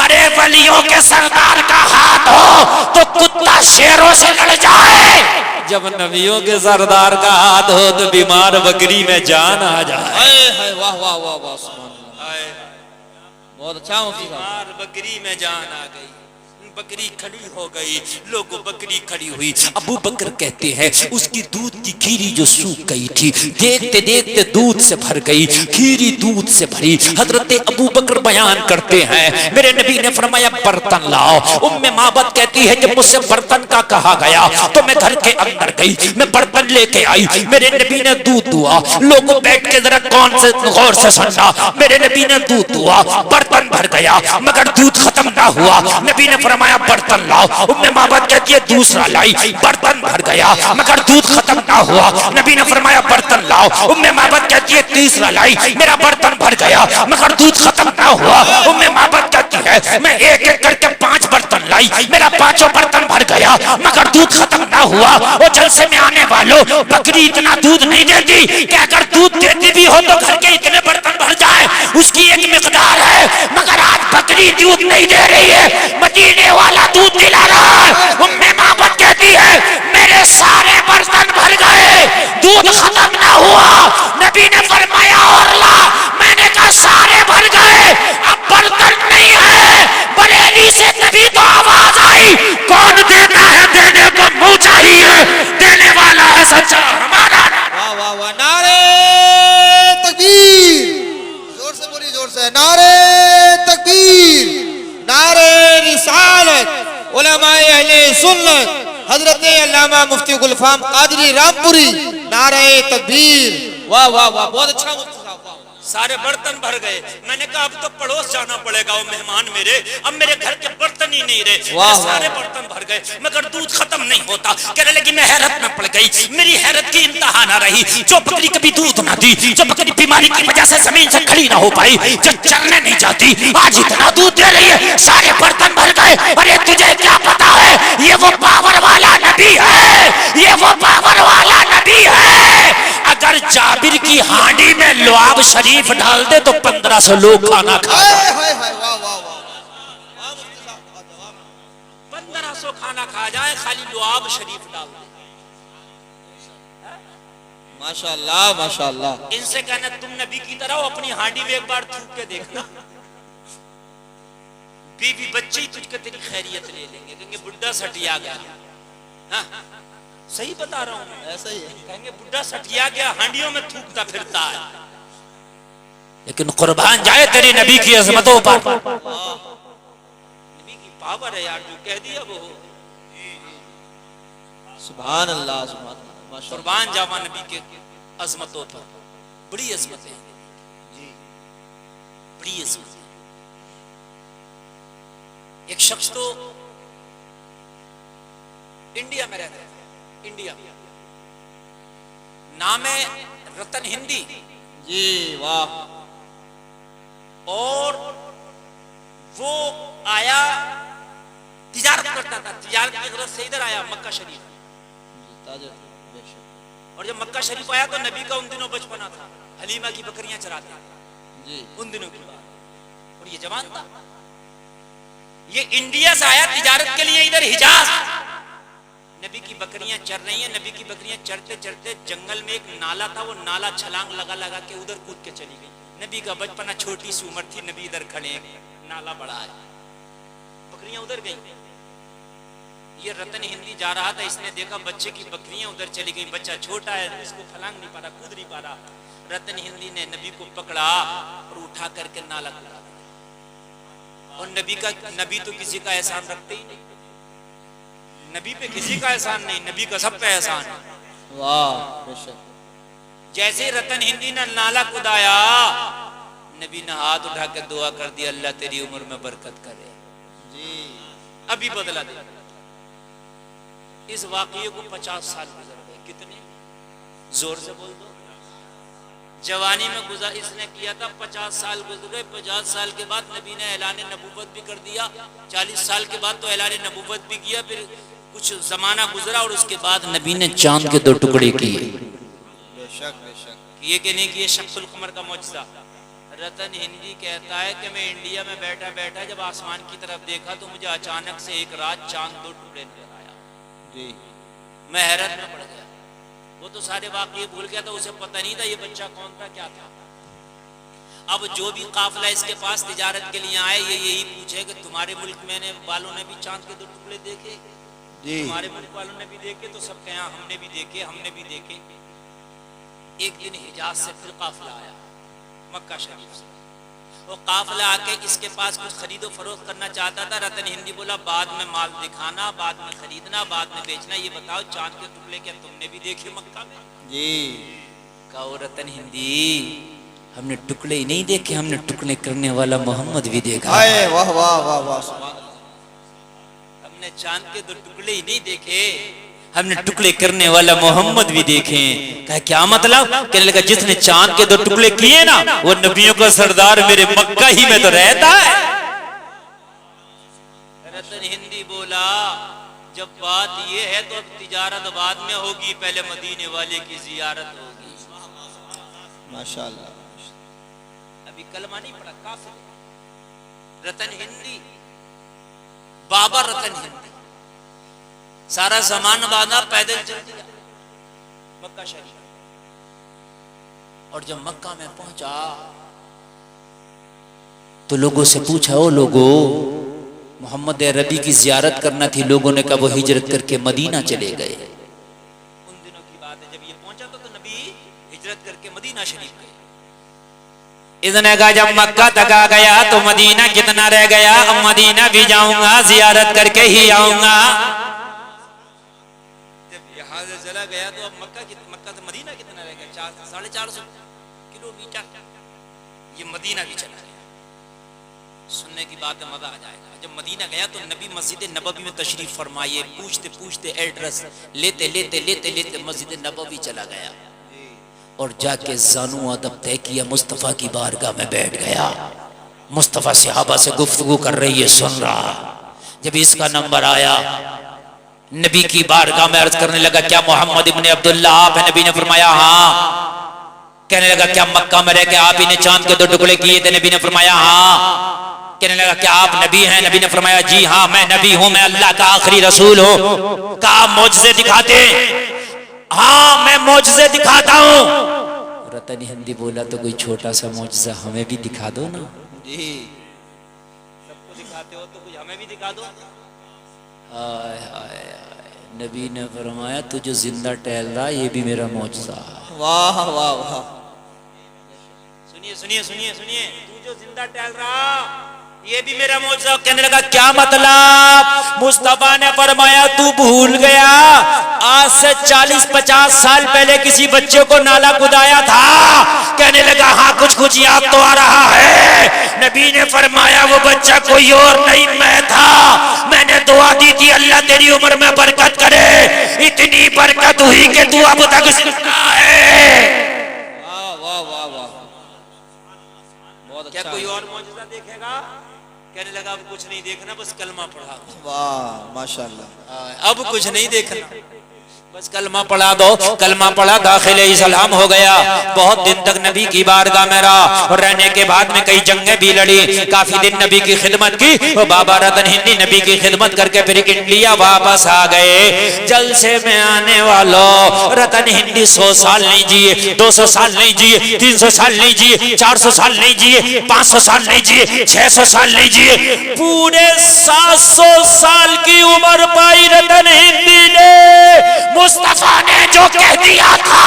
अरे वलियों के सरदार का हाथ हो तो कुत्ता शेरों से लड़ जाए। जब नबियों के सरदार का हाथ हो तो बीमार बकरी में जान आ जाए। हाय हाय वाह वाह वाह वाह, सुभान अल्लाह, बहुत अच्छा मुफ्ती साहब। बीमार बकरी में जान आ गई। बकरी खड़ी हो गई, लोगों बकरी खड़ी हुई। अबू बकर कहते हैं उसकी दूध की खीरी जो सूख गई थी, देखते देखते दूध से भर गई, खीरी दूध से भरी। हजरत अबू बकर बयान करते हैं मेरे नबी ने फरमाया बर्तन लाओ। उम्मे माबद कहती है जब मुझसे बर्तन का कहा गया तो मैं घर के अंदर गई, मैं बर्तन लेके आई। मेरे नबी ने दूध दुआ। लोगों बैठ के जरा कौन से गौर से सुनना, मेरे नबी ने दूध दुआ, बर्तन भर गया मगर दूध खत्म ना हुआ। नबी ने फरमाया बर्तन लाओ। उम्मे माबद कहती है दूसरा लाई, बर्तन भर गया मगर दूध खत्म ना हुआ। नबी ने फरमाया बर्तन लाओ। उम्मे माबद कहती है तीसरा लाई, मेरा बर्तन भर गया मगर दूध खत्म ना हुआ। उम्मे माबद कहती है मैं एक एक करके 5 बर्तन लाई, मेरा 5 बर्तन भर गया मगर दूध खत्म ना हुआ। वो जलसे में आने वालों, बकरी इतना दूध नहीं देती कि अगर दूध देती भी हो तो घर के इतने बर्तन भर जाए, उसकी एक मिकदार है। मगर आज बकरी दूध नहीं दे रही है, मदीने वाला दूध दिला रहा है। उम्मे माबद कहती है मेरे सारे बर्तन भर गए, दूध खत्म ना हुआ। नबी ने फरमाया और ला। मैंने कहा सारे भर गए, अब बर्तन नहीं है। बरेली से तभी तो आवाज आई, कौन देता है देने को मुंह चाहिए, देने वाला है सच्चा हमारा। वाह वाह वाह, नारे तकबीर, जोर से बोलिए, जोर से। नारे तकबीर, नारे रिसालत, उलमाए अहले सुन्नत हजरत अल्लामा मुफ्ती गुलफाम कादरी रामपुरी, नारे तकबीर। वाह वाह वाह, बहुत अच्छा मुफ्ती साहब। सारे बर्तन भर गए। मैंने कहा अब तो पड़ोस जाना पड़ेगा, वो मेहमान मेरे, अब मेरे घर के बर्तन ही नहीं रहे। वाह, सारे बर्तन भर गए मगर दूध खत्म नहीं होता। कहने लगी मैं हैरत में पड़ गई, मेरी हैरत की इंतहा ना रही। जो बकरी कभी दूध ना दी, जो बकरी बीमारी की वजह से जमीन से खड़ी ना हो पाई, जो चलने नहीं जाती, आज इतना दूध दे रही है, सारे बर्तन भर गए। अरे तुझे क्या पता है ये वो पावर वाला नबी है, ये वो पावर वाला नबी है। अगर जाबिर की हांडी में लुआब शरीफ डाल दे तो 1500 लोग खाना खा जाए। 1500 खाना खा जाए, खाली लुआब शरीफ डाल दे। माशाअल्लाह माशाअल्लाह। इनसे कहना तुम नबी की तरह हो, अपनी हांडी में एक बार थूक के देखना, बीवी बच्चे ही तुझको तेरी खैरियत ले लेंगे, कहेंगे बुढ़ा सटिया गया। हाँ, सही बता रहा हूं, ऐसा ही है। कहेंगे बुढ़ा सटिया गया, हांडियों में थूकता फिरता है। लेकिन कुर्बान जाए तेरे नबी की अजमतों पर। नबी की पावर है यार, जो कह दिया वो। सुभान अल्लाह सुभान अल्लाह माशाअल्लाह। कुर्बान जावा नबी के अजमतों पर, बड़ी अजमत है जी, बड़ी अजमत है। एक शख्स तो इंडिया में रहता है, इंडिया, नाम है रतन हिंदी जी, वाह। और वो आया, तिजारत करता था, तिजारत की गरज से इधर आया मक्का शरीफ। और जब मक्का शरीफ आया तो नबी का उन दिनों बचपना था, हलीमा की बकरियां चराते जी, उन दिनों की बात। और ये जवान था, ये इंडिया से आया तिजारत के लिए इधर हिजाज। नबी की बकरियां चर रही हैं, नबी की बकरियां चरते चरते जंगल में एक नाला था, वो नाला छलांग लगा लगा के उधर कूद के चली गई। नबी का बचपना, छोटी सी उम्र थी, नबी इधर खड़े, नाला बड़ा है, बकरियां उधर गई। ये रतन हिंदी जा रहा था, इसने देखा बच्चे की बकरियां उधर चली गई, बच्चा छोटा है, इसको फलांग नहीं पा रहा, कूद नहीं पा रहा। रतन हिंदी ने नबी को पकड़ा और उठा करके नाला कूदा। और नबी तो किसी का एहसान रखते ही नहीं, नबी पे किसी का एहसान नहीं, नबी का सब पे एहसान है। वाह। जैसे रतन हिंदी ने नाला कुदाया, नबी ने हाथ उठा के दुआ कर दी, अल्लाह तेरी उम्र में बरकत करे जी, अभी बदला दे। इस वाकये को 50 साल गुजर गए। कितने जोर से बोल दो, जवानी में गुजर इसने किया था, 50 साल गुजर गए। 50 साल के बाद नबी ने ऐलान नबूवत भी कर दिया, 40 साल के बाद तो ऐलान नबूवत भी किया। फिर कुछ जमाना गुजरा और उसके बाद नबी ने चांद के 2 टुकड़े किए। किए कि नहीं किए? शक्सुल कमर का मौजज़ा। रतन हिंदी कहता है कि मैं इंडिया में बैठा बैठा जब आसमान की तरफ देखा तो मुझे अचानक से एक रात चांद 2 टुकड़े नजर आया जी, मैं हैरत में पड़ गया। वो तो सारे वाकये भूल गया था, उसे पता नहीं था ये बच्चा कौन था, क्या था। अब जो भी काफिला इसके पास तिजारत के लिए आए, ये यही पूछे कि तुम्हारे मुल्क में वालों ने भी चांद के 2 टुकड़े देखे जी, तुम्हारे मुल्क वालों ने भी देखे? तो सब कहा हमने भी देखे, हमने भी देखे। एक दिन हिजाज से फिर काफिला आया, मक्का शरीफ से। वो काफिला आके इसके पास कुछ खरीदो फरोख्त करना चाहता था। रतन हिंदी बोला बाद में माल दिखाना, बाद में खरीदना, बाद में बेचना। ये बताओ चांद के टुकड़े क्या तुमने भी देखे मक्का में जी? कहो रतन हिंदी, हमने टुकड़े ही नहीं देखे, हमने टुकड़े करने वाला मोहम्मद भी देखा। वाह वाह वाह वाह। हमने चांद के 2 टुकड़े ही नहीं देखे, हमने टुकड़े करने वाला मोहम्मद भी देखे। कहा क्या मतलब? कहने लगा जिसने चांद के 2 टुकड़े किए ना, वो नबियों का सरदार मेरे मक्का ही में तो रहता है। रतन हिंदी बोला जब बात ये है तो अब तिजारत बाद में होगी, पहले मदीने वाले की जियारत होगी। माशाअल्लाह। अभी कलमा नहीं पड़ा, काफिर रतन हिंदी, बाबा रतन हिंदी, सारा सामान बांधा, पैदल चल दिया मक्का शरीफ। और जब मक्का में पहुंचा तो लोगों से पूछा, ओ लोगों, मोहम्मद अरबी की जियारत करना थी। लोगों ने कहा वो हिजरत करके मदीना चले गए। उन दिनों की बात है, जब ये पहुंचा तो नबी हिजरत करके मदीना शरीफ गए। इसने कहा जब मक्का तक आ गया तो मदीना कितना रह गया, अब मदीना भी जाऊंगा, जियारत करके ही आऊंगा। चला गया तो अब मक्का से मदीना कितना रह गया? 450 किलोमीटर। ये मदीना भी चला गया। सुनने की बात है, मजा आ जाएगा। जब मदीना गया तो नबी मस्जिद नबवी में तशरीफ फरमाए। पूछते पूछते एड्रेस लेते लेते लेते लेते मस्जिद नबवी चला गया और जाके जानू अदब तय किया, मुस्तफ़ा की बारगाह में बैठ गया। मुस्तफ़ा सहाबा से गुफ्तगू कर रही है, सुन रहा। जब इसका नंबर आया, नबी की बारगाह में अर्ज करने लगा, क्या मोहम्मद इब्ने अब्दुल्लाह आप हैं? नबी ने फरमाया हाँ। कहने लगा क्या मक्का में रह के आप ही ने चांद के 2 टुकड़े किए थे? नबी ने फरमाया हाँ। कहने लगा क्या आप नबी हैं? नबी ने फरमाया जी हाँ मैं नबी हूं, मैं अल्लाह का आखिरी रसूल हूं। कहा मौजज़े दिखाते। हाँ मैं मौजज़े दिखाता हूँ। रतन हिंदी बोला तो कोई छोटा सा मौजज़ा हमें भी दिखा दो ना। जी सबको दिखाते हो तो कुछ हमें भी दिखा दो। हाय हाय हाय, नबी ने फरमाया तू जो जिंदा टहल रहा ये भी मेरा मौजज़ा है। वाह वाह वाह। सुनिए सुनिए सुनिए सुनिए, तू जो जिंदा टहल रहा ये भी मेरा मौजज़ा। कहने लगा क्या मतलब? मुस्तफा ने फरमाया तू भूल गया आज से 40-50 साल पहले किसी बच्चे को नाला कुदाया था। कहने लगा हाँ कुछ कुछ याद तो आ रहा है। नबी ने फरमाया वो बच्चा कोई और नहीं मैं था। मैंने दुआ दी थी अल्लाह तेरी उम्र में बरकत करे, इतनी बरकत हुई कि तू अब तक जिंदा है। वाह वाह वाह वाह, बहुत क्या अच्छा। कोई और मौजज़ा देखेगा? कहने लगा अब कुछ नहीं देखना, बस कलमा पढ़ा। वाह माशाल्लाह। अब कुछ नहीं देखना, बस कलमा पढ़ा दो। कलमा पढ़ा, दाखिले इस्लाम हो गया। बहुत दिन तक नबी की बारगाह में रहा और रहने के बाद में कई जंगें भी लड़ी, काफी दिन नबी की खिदमत की। और बाबा रतन हिंदी नबी की खिदमत करके फिर इंडिया वापस आ गए। जलसे में आने वालों, रतन हिंदी 100 साल नहीं जिए, 200 साल नहीं जिए, 300 साल नहीं जिए, 400 साल नहीं जिए, 500 साल नहीं जिए, 600 साल नहीं जिए, पूरे 700 साल की उम्र पाई रतन हिंदी ने। मुस्तफा ने जो कह दिया था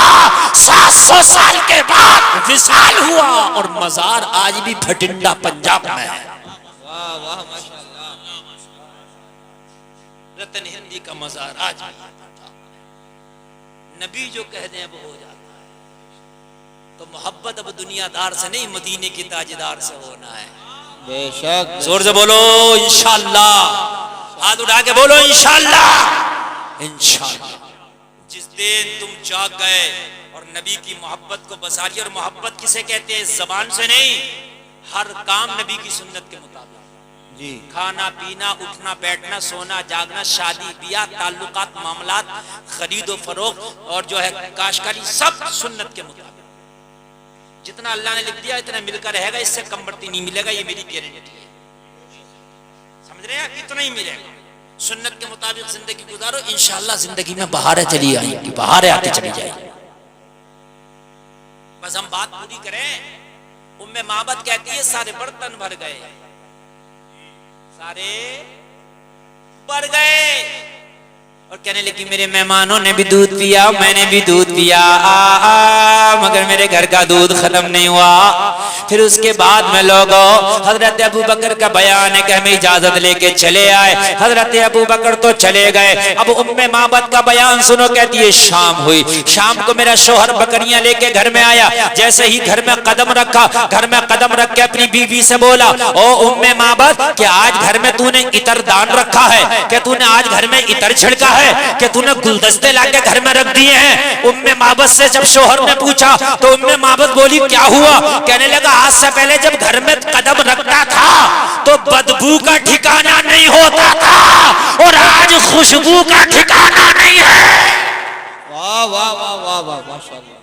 700 साल के बाद विशाल हुआ और मजार आज भी भटिंडा पंजाब में है। वाह वाह माशाल्लाह। रतन हिंदी का मजार आज भी। नबी जो कह दें वो हो जाता है। तो मोहब्बत अब दुनियादार से नहीं, मदीने के ताजदार से होना है। बेशक। जोर से बोलो इंशाअल्लाह, हाथ उठा के बोलो इंशाअल्लाह इंशाअल्लाह। जिस दिन तुम जाग गए और नबी की मोहब्बत को बसा लिया, और मोहब्बत किसे कहते हैं? जबान से नहीं, हर काम नबी की सुन्नत के मुताबिक। जी खाना पीना, उठना बैठना, सोना जागना, शादी ब्याह, ताल्लुकात, मामलात, खरीदो फरोख्त और जो है काशकारी, सब सुन्नत के मुताबिक। जितना अल्लाह ने लिख दिया इतना मिलकर रहेगा, इससे कम बढ़ती नहीं मिलेगा, ये मेरी गारंटी है। समझ रहे हैं? इतना ही मिलेगा। सुन्नत के मुताबिक जिंदगी गुजारो, इंशाअल्लाह जिंदगी में बहारें चली आएंगी, बहारें आती चली जाएंगी। बस हम बात पूरी करें। उम्मे माबद कहती है सारे बर्तन भर गए, सारे भर गए, और कहने लगी मेरे मेहमानों ने भी दूध पिया, मैंने भी दूध पिया, मगर मेरे घर का दूध खत्म नहीं हुआ। फिर उसके बाद में लोगों हजरत अबू बकर का बयान है कि हमें इजाजत लेके चले आए। हजरत अबू बकर तो चले गए। अब उम्मे माबद का बयान सुनो, कहती है शाम हुई। शाम को मेरा शोहर बकरियां लेके घर में आया। जैसे ही घर में कदम रखा, घर में कदम रख के अपनी बीवी से बोला, ओ उम्मे माबद क्या आज घर में तूने इतर दान रखा है? क्या तूने आज घर में इतर छिड़का है? कि तूने गुलदस्ते लाके घर में रख दिए हैं? उम्मे माबद से जब शोहर ने पूछा तो उम्मे माबद बोली क्या हुआ? कहने लगा आज से पहले जब घर में कदम रखता था तो बदबू का ठिकाना नहीं होता था, और आज खुशबू का ठिकाना नहीं है। वाह वाह वाह वाह वाह माशाल्लाह।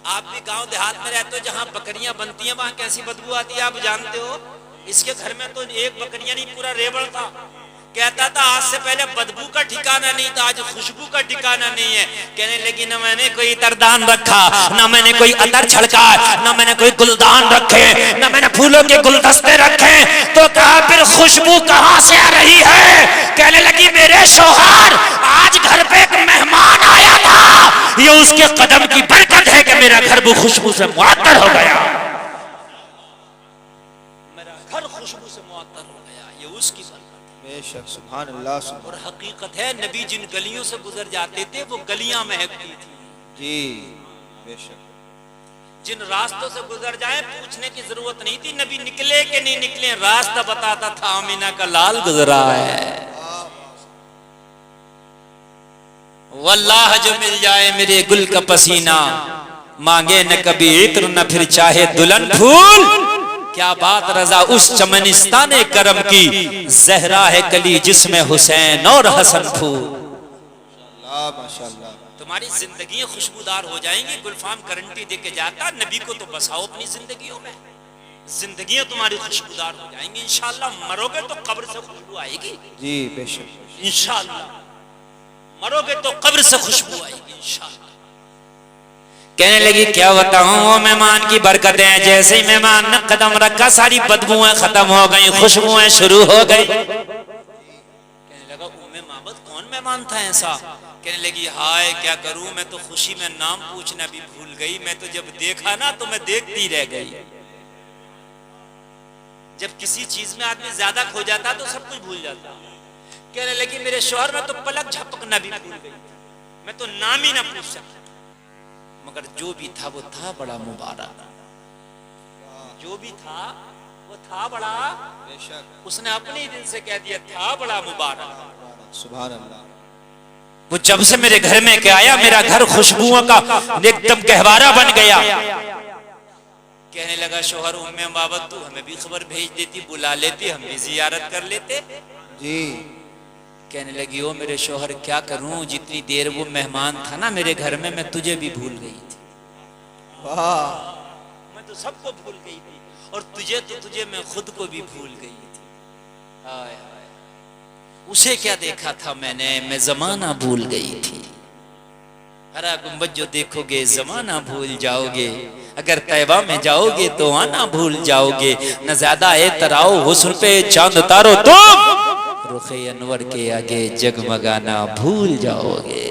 आप भी गांव देहात में रहते हो, जहां बकरियां बनती हैं वहां कैसी बदबू आती है आप जानते हो। इसके घर में तो एक बकरियां नहीं पूरा रेवड़ था। कहता था आज से पहले बदबू का ठिकाना नहीं था, आज खुशबू का ठिकाना नहीं है। कहने लगी ना मैंने कोई इतरदान रखा, ना मैंने कोई अतर छड़का, ना मैंने कोई गुलदान रखे, ना मैंने फूलों के गुलदस्ते रखे, तो कहा फिर खुशबू कहां से आ रही है? कहने लगी मेरे शौहर आज घर पे एक मेहमान आया था, ये उसके कदम की बरकत है कि मेरा घर वो खुशबू से मुअत्तर हो गया, मेरा घर खुशबू से मुअत्तर हो गया, ये उसकी बरकत। बेशक सुभान अल्लाह सुभान। और हकीकत है नबी जिन गलियों से गुजर जाते थे वो गलियां महकती थी। जी बेशक। जिन रास्तों से गुजर जाए पूछने की जरूरत नहीं थी नबी निकले कि नहीं निकले, रास्ता बताता था आमीना का लाल गुजरा है। वल्लाह जो मिल जाए मेरे गुल का पसीना, मांगे न कभी इत्र न फिर चाहे दुल्हन फूल। क्या बात रजा उस चमनिस्तान करम की, जहरा है कली जिसमें हुसैन और हसन फूल। माशाल्लाह। तुम्हारी जिंदगी खुशबूदार हो जाएंगी। गुलफाम गारंटी देके जाता, नबी को तो बसाओ अपनी जिंदगियों में, जिंदगियां तुम्हारी खुशबूदार हो जाएंगी इंशाअल्लाह। मरोगे तो कब्र से खुशबू आएगी जी बेशक इंशाअल्लाह। मरोगे तो कब्र से खुशबू आएगी इंशाअल्लाह। कहने लगी क्या बताऊं वो मेहमान की बरकतें, जैसे ही मेहमान ने कदम रखा सारी बदबुएं खत्म हो गई, खुशबुएं शुरू हो गई। कहने लगा उम्मे माबद कौन मेहमान था ऐसा? कहने लगी हाय क्या करूं, मैं तो खुशी में नाम पूछना भी भूल गई। मैं तो जब देखा ना तो मैं देखती रह गई। जब किसी चीज में आदमी ज्यादा खो जाता तो सब कुछ भूल जाता। कहने लगी मेरे शौहर में तो पलक झपकना भी भूल गई, मैं तो नाम ही ना पूछ सकी। मगर जो भी था वो था बड़ा मुबारक, जो भी था वो था बड़ा, बेशक उसने अपने ही दिल से कह दिया था बड़ा मुबारक। सुभान अल्लाह। वो जब से मेरे घर में के आया मेरा घर खुशबुओं का एकदम गहवारा बन गया। कहने लगा शौहर उम्मे बाबत तू हमें भी खबर भेज देती, बुला लेती, हम भी जियारत कर लेते जी। कहने लगी ओ मेरे शौहर क्या करूं, जितनी देर वो मेहमान था ना मेरे घर में मैं तुझे भी भूल गई थी। वाह, मैं तो सबको भूल गई थी और तुझे मैं खुद को भी भूल गई थी। हाय हाय, उसे क्या देखा था मैंने, मैं जमाना भूल गई थी। हरा गुंबद जो देखोगे जमाना भूल जाओगे, अगर तैबा में जाओगे तो आना भूल जाओगे। न ज्यादा एतराओ हुस्न पे चांद तारो तुम, रुखे अनवर के आगे जगमगाना भूल जाओगे।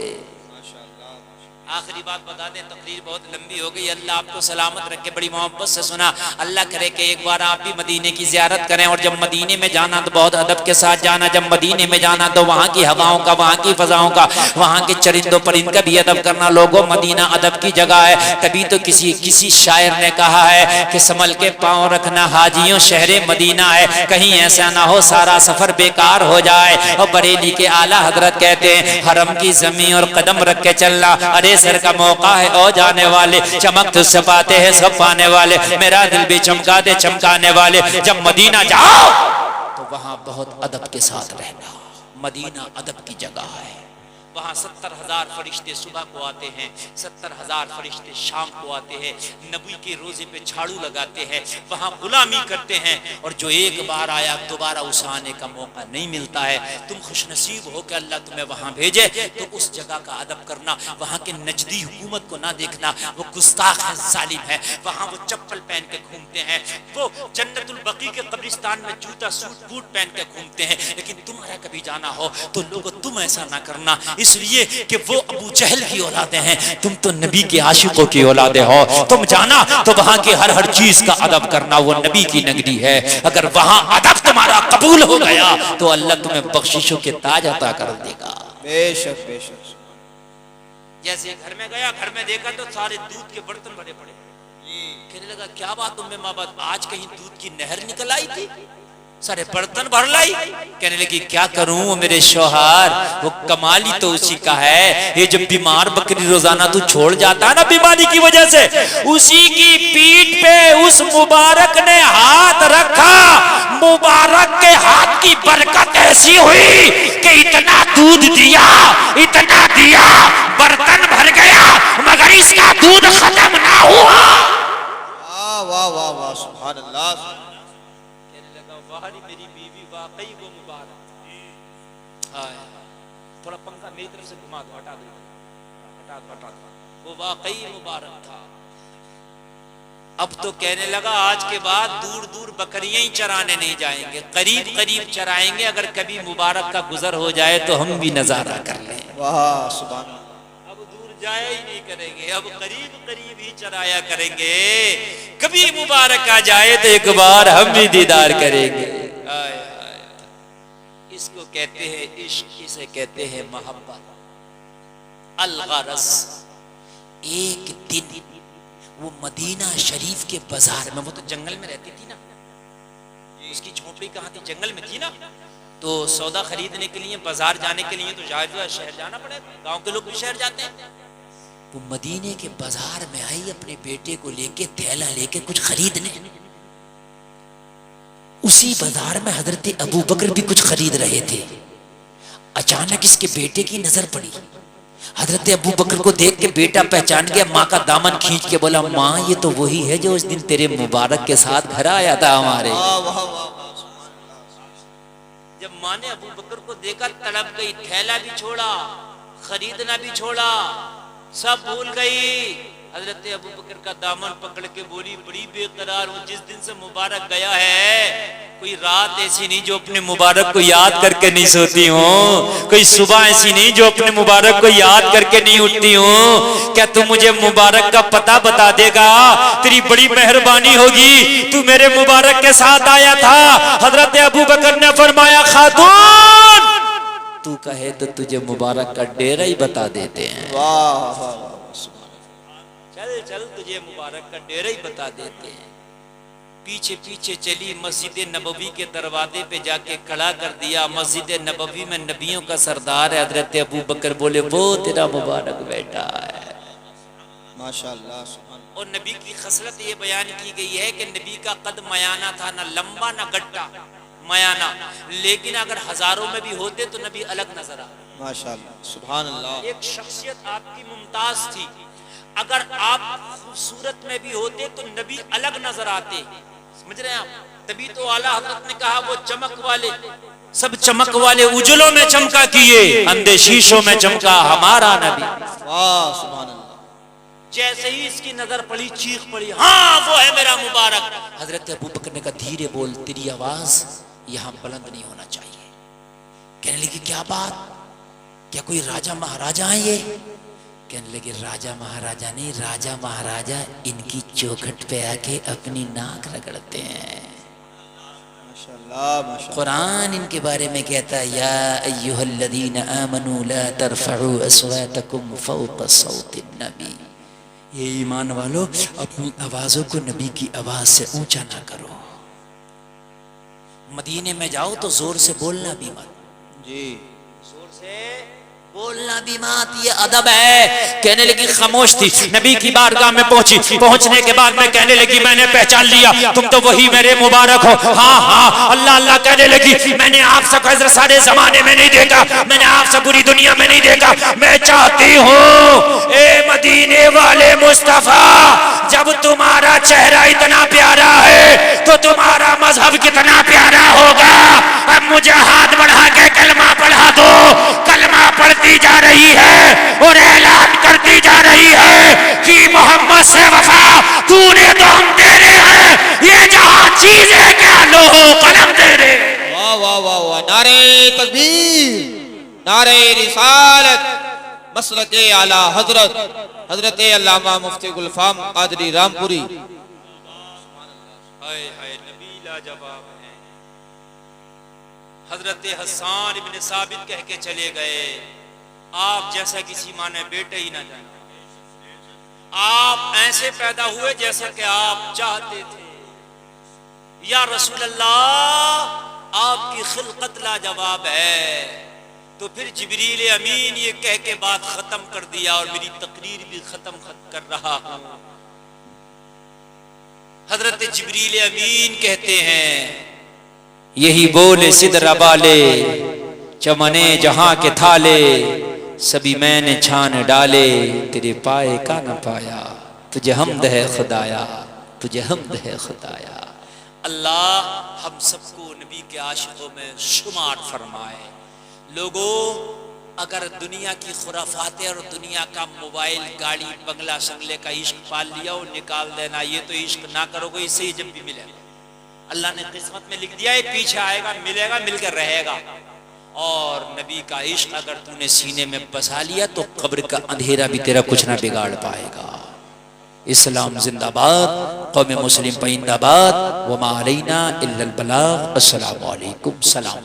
आखिरी बात बता दें, तकरीर बहुत लंबी हो गई। अल्लाह आपको सलामत रखे, बड़ी मोहब्बत से सुना। अल्लाह करे कि एक बार आप भी मदीने की ज़ियारत करें, और जब मदीने में जाना तो बहुत अदब के साथ जाना। जब मदीने में जाना तो वहाँ की हवाओं का, वहाँ की फजाओं का, वहाँ के चरिंदों परिंद का भी अदब करना। लोगों, मदीना अदब की जगह है। तभी तो किसी शायर ने कहा है कि संभल के पाँव रखना हाजियों शहरे मदीना है, कहीं ऐसा ना हो सारा सफर बेकार हो जाए। और बरेली के आला हजरत कहते हैं हरम की जमीन और कदम रख के चलना। अरे सर का मौका है ओ जाने वाले, चमक तुझसे पाते हैं सब पाने वाले, मेरा दिल भी चमका दे चमकाने वाले। जब मदीना जाओ तो वहां बहुत अदब के साथ रहना। मदीना अदब की जगह है। वहाँ 70,000 फरिश्ते सुबह को आते हैं, 70,000 फरिश्ते शाम को आते हैं, नबी के रोजे पे झाड़ू लगाते हैं, वहाँ गुलामी करते हैं। और जो एक बार आया दोबारा उसे आने का मौका नहीं मिलता है। तुम खुशनसीब हो कि अल्लाह तुम्हें वहाँ भेजे, तो उस जगह का अदब करना। वहाँ के नजदी हुकूमत को ना देखना, वो गुस्ताख है, जालिम है। वहाँ वो चप्पल पहन के घूमते हैं, वो जन्नतुल बकी के कब्रिस्तान में जूता सूट बूट पहन के घूमते हैं। लेकिन तुम्हारा कभी जाना हो तो लोगों तुम ऐसा ना करना, इसलिए कि वो अबू जहल की औलादे हैं, तुम तो नबी के आशिकों की औलादे हो। तुम जाना तो वहां की हर चीज का अदब करना, वो नबी की नगरी है। अगर वहां अदब तुम्हारा कबूल हो गया तो अल्लाह तुम्हें बख्शिशों के ताज अता कर देगा। बेशक बेशक। जैसे घर में गया, घर में देखा तो सारे दूध के बर्तन भरे पड़े। कहने लगा क्या बात उम्मे माबद, आज कहीं दूध की नहर निकल आई थी, सारे बर्तन भर लाई। कहने लगी क्या करूं वो मेरे शौहर, वो कमाली तो उसी का है। ये जब बीमार बकरी रोजाना तू छोड़ जाता है ना बीमारी की वजह से, उसी की पीठ पे उस मुबारक ने हाथ रखा। मुबारक के हाथ की बरकत ऐसी हुई कि इतना दूध दिया, इतना दिया, बर्तन भर गया, मगर इसका दूध खत्म ना हुआ। वाह वाह वाह, सुभान अल्लाह। मेरी बीवी वाकई वो मुबारक। थोड़ा पंखा मेरी तरफ से घुमा दो, हटा दो। वो वाकई मुबारक था। अब तो कहने लगा आज के बाद दूर दूर बकरियां ही चराने नहीं जाएंगे, करीब करीब चराएंगे। अगर कभी मुबारक का गुजर हो जाए तो हम भी नजारा कर लें। वाह सुभान। अब दूर जाया ही नहीं करेंगे, अब करीब करीब ही चराया करेंगे। कभी मुबारक आ जाए तो एक बार हम भी दीदार करेंगे। इसको कहते हैं इश्क, इसे कहते हैं मोहब्बत। अल-गरज़। एक दिन वो मदीना शरीफ के बाजार में, वो तो जंगल में रहती थी ना, उसकी झोपड़ी कहाँ थी, जंगल में थी ना, तो सौदा खरीदने के लिए बाजार जाने के लिए तो जाहिर शहर जाना पड़ेगा, गांव के लोग भी शहर जाते हैं। वो मदीने के बाजार में आई अपने बेटे को लेके, थैला लेके कुछ खरीदने। उसी बाजार में हजरत अबू बकर भी कुछ खरीद रहे थे। अचानक इसके बेटे की नजर पड़ी। हजरत अबू बकर को देख के बेटा पहचान गया, माँ का दामन खींच के बोला माँ ये तो वही है जो उस दिन तेरे मुबारक के साथ घर आया था हमारे। जब माँ ने अबू बकर को देखा तड़प गई, थैला भी छोड़ा, खरीदना भी छोड़ा, सब भूल गई। हजरत अबू बकर का दामन पकड़ के बोली, बड़ी बेकरार हूँ, जिस दिन से मुबारक गया है कोई रात ऐसी नहीं जो अपने मुबारक को याद करके नहीं सोती हूँ, कोई सुबह ऐसी नहीं जो अपने मुबारक को याद करके नहीं उठती हूँ। क्या तू मुझे मुबारक का पता बता देगा? तेरी बड़ी मेहरबानी होगी, तू मेरे मुबारक के साथ आया था। हजरत अबू बकर ने फरमाया, खातून तू कहे तो तुझे मुबारक का डेरा ही बता देते हैं। वाह वाह वाह, चल चल तुझे मुबारक का डेरा ही बता देते हैं। पीछे पीछे चली, मस्जिद नबवी के दरवाजे पे जाके खड़ा कर दिया। मस्जिद नबवी में नबियों का सरदार है हजरत अबू बकर। बोले, वो तेरा मुबारक बेटा है। माशाअल्लाह, सुभान। और नबी की खसलत ये बयान की गई है कि नबी का कद मयाना था, ना लंबा ना गड्ढा, मयाना। लेकिन अगर हजारों में भी होते तो नबी अलग नजर आता। माशाअल्लाह, सुभान अल्लाह। एक शख्सियत आपकी मुमताज थी, अगर आप खूबसूरत में भी होते तो नबी अलग नजर आते। समझ रहे हैं आप? तभी तो आला हजरत ने कहा, वो चमक वाले, सब चमक वाले उजलों में चमका किए, अंधे शीशों में चमका हमारा नबी। वाह, सुभान अल्लाह। जैसे ही इसकी नजर पड़ी, चीख पड़ी, हाँ वो है मेरा मुबारक। हजरत अबू बकर ने कहा, धीरे बोल, तेरी आवाज यहां बुलंद नहीं होना चाहिए। कहने लगी, क्या बात? क्या कोई राजा महाराजा है ये? कहने लगे, राजा महाराजा नहीं, राजा महाराजा इनकी चौखट पे आके अपनी नाक रगड़ते हैं। माशाअल्लाह, माशाअल्लाह। कुरान इनके बारे में कहता है, या अय्युहल्लज़ीना आमनू ला तरफ़अू अस्वातकुम फ़ौक़ सौतिन नबी। ये ईमान वालों, अपनी आवाजों को नबी की आवाज से ऊंचा ना करो। मदीने में जाओ तो जोर से बोलना भी मत। जी, जोर से बोलना भी मत, ये अदब है। कहने लगी, खामोश थी। नबी की बारगाह में पहुंची। पहुंचने के बाद में कहने लगी, मैंने पहचान लिया, तुम तो वही मेरे मुबारक हो। हाँ हाँ, अल्लाह अल्लाह कहने लगी, मैंने आपसे हजरत सारे जमाने में नहीं देखा, मैंने आपसे पूरी दुनिया में नहीं देखा। मैं चाहती हूँ ए मदीने वाले मुस्तफा, जब तुम्हारा चेहरा इतना प्यारा है तो तुम्हारा मजहब कितना प्यारा होगा। अब मुझे हाथ बढ़ा के कलमा पढ़ा दो। कलमा पढ़ती जा रही है और ऐलान करती जा रही है कि मोहम्मद से वफा तूने तो हम तेरे हैं, ये जहां चीज है क्या, लोहो कलम तेरे। वाह वाह वाह वाह, नारे तकबीर, नारे रिसालत, मसलके आला हजरत हजरत अल्लामा मुफ्ती गुलफाम कादरी रामपुरी। हाय हाय, नबी लाजवाब है। हजरत हसन इब्न साबित कह के चले गए, आप जैसा किसी माँ ने बेटे ही ना जाना, आप ऐसे पैदा हुए जैसा कि आप चाहते थे। या रसूल अल्लाह, आपकी खिलकत लाजवाब है। तो फिर जिब्रील अमीन ये कह के बात खत्म कर दिया और मेरी तकरीर भी खत्म कर रहा हूं। हजरत जिब्रील अमीन कहते हैं, यही बोले सिदरा वाले, चमने जहां के थाले, सभी मैंने छान डाले, तेरे पाए का न पाया, तुझे हमद है खुदाया, तुझे हमद है खुदाया। अल्लाह हम सबको नबी के आशिकों में शुमार फरमाए। लोगों, अगर दुनिया की खुराफातें और दुनिया का मोबाइल, गाड़ी, बंगला, संगले का इश्क पाल लिया और निकाल देना, ये तो इश्क ना करोगे, इससे ही जब भी मिलेगा। अल्लाह ने किस्मत में लिख दिया है, पीछे आएगा, मिलेगा, मिलकर रहेगा। और नबी का इश्क अगर तूने सीने में बसा लिया तो कब्र का अंधेरा भी तेरा कुछ ना बिगाड़ पाएगा। इस्लाम जिंदाबाद, कौम मुस्लिम जिंदाबाद, वमा अलैना इल्लल बलाग। अस्सलामु अलैकुम, सलाम।